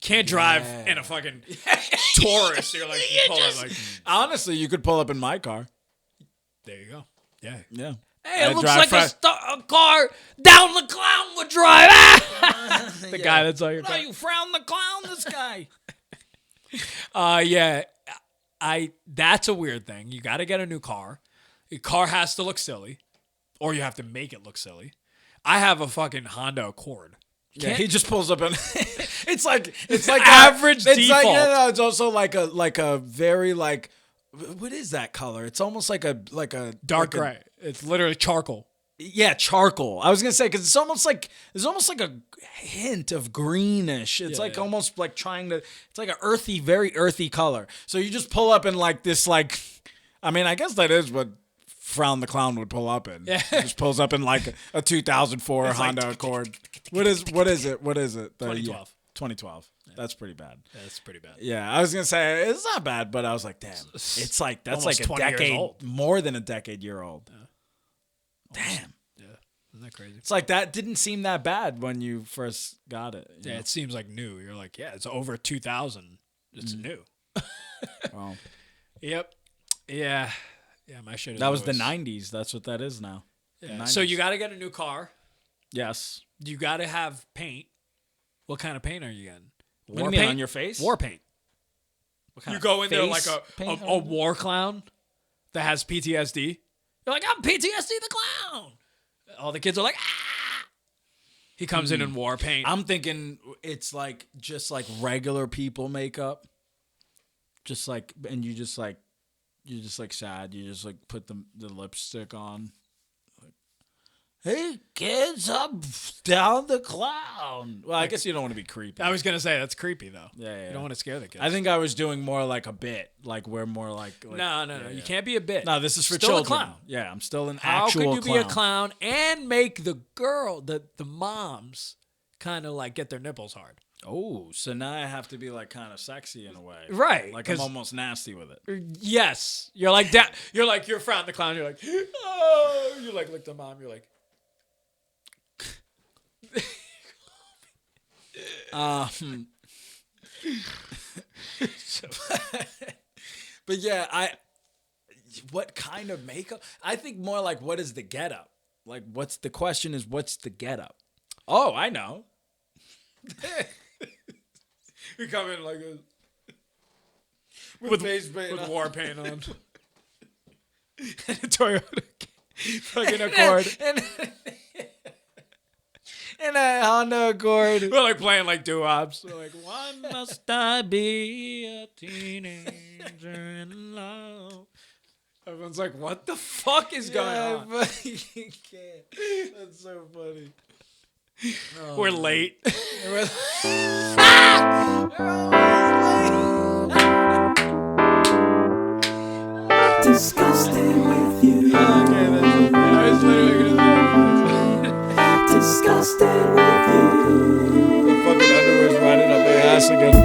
Can't drive in a fucking Taurus. You're like, you pull up like, Honestly, you could pull up in my car. there you go. Yeah. Yeah. Hey, I it looks drive like a car down the clown would drive. The guy that's on your car. you frown the clown, this guy. Yeah. That's a weird thing. You got to get a new car. Your car has to look silly, or you have to make it look silly. I have a fucking Honda Accord. Yeah, he just pulls up and it's like Average It's default. like no, it's also like a very like what is that color? It's almost like a Dark like a- gray. It's literally charcoal. Yeah, charcoal. I was gonna say because it's almost like there's almost like a hint of greenish. It's like almost like trying to. It's like an earthy, very earthy color. So you just pull up in like this, like, I mean, I guess that is what Frown the Clown would pull up in. Yeah, he just pulls up in like a 2004 Honda Accord. What is it? 2012. 2012. That's pretty bad. Yeah, that's pretty bad. Yeah, I was gonna say it's not bad, but I was like, damn, it's like that's Almost like a 20 years decade, old. more than a decade-year old. Damn. Yeah, isn't that crazy? It's like that didn't seem that bad when you first got it. Yeah, it seems like new. You're like, yeah, it's over 2000. It's new. Well, Yep. Yeah. Yeah, my shit is that was the always- 90s. That's what that is now. Yeah. So you got to get a new car. Yes. You got to have paint. What kind of paint are you getting? What do you mean, on your face? War paint. What kind You of go in there like face paint a war clown that has PTSD. You're like, I'm PTSD the clown. All the kids are like, ah. He comes in war paint. I'm thinking it's like just like regular people makeup. Just like, and you're just like sad. You just like put the lipstick on. Like, hey kids, I'm down the clown. Well, I guess you don't want to be creepy. I was going to say, that's creepy, though. Yeah. You don't want to scare the kids. I think I was doing more like a bit. Like we're more like No. You can't be a bitch. No, this is for Still children. a clown. Yeah, I'm still an How actual could you be a clown and make the girl, the moms, kind of like get their nipples hard? Oh, so now I have to be like kind of sexy in a way. Right, Like I'm 'cause- almost nasty with it. Yes. You're like that. You're like, you're Frown the Clown. You're like, oh. You like look to mom. You're like, But yeah, what kind of makeup? I think more like what is the getup? Like what's the question is what's the getup? Oh, I know. you come in like With face paint with on. war paint on. And a Toyota fucking Accord. And a Honda Accord. We're like playing like doo-wops. We're like, why must I be a teenager in love? Everyone's like, what the fuck is going on? But you can't. That's so funny. We're late. Disgusted with you. I was literally gonna Disgusted with you. The fucking underwear's riding up my ass again.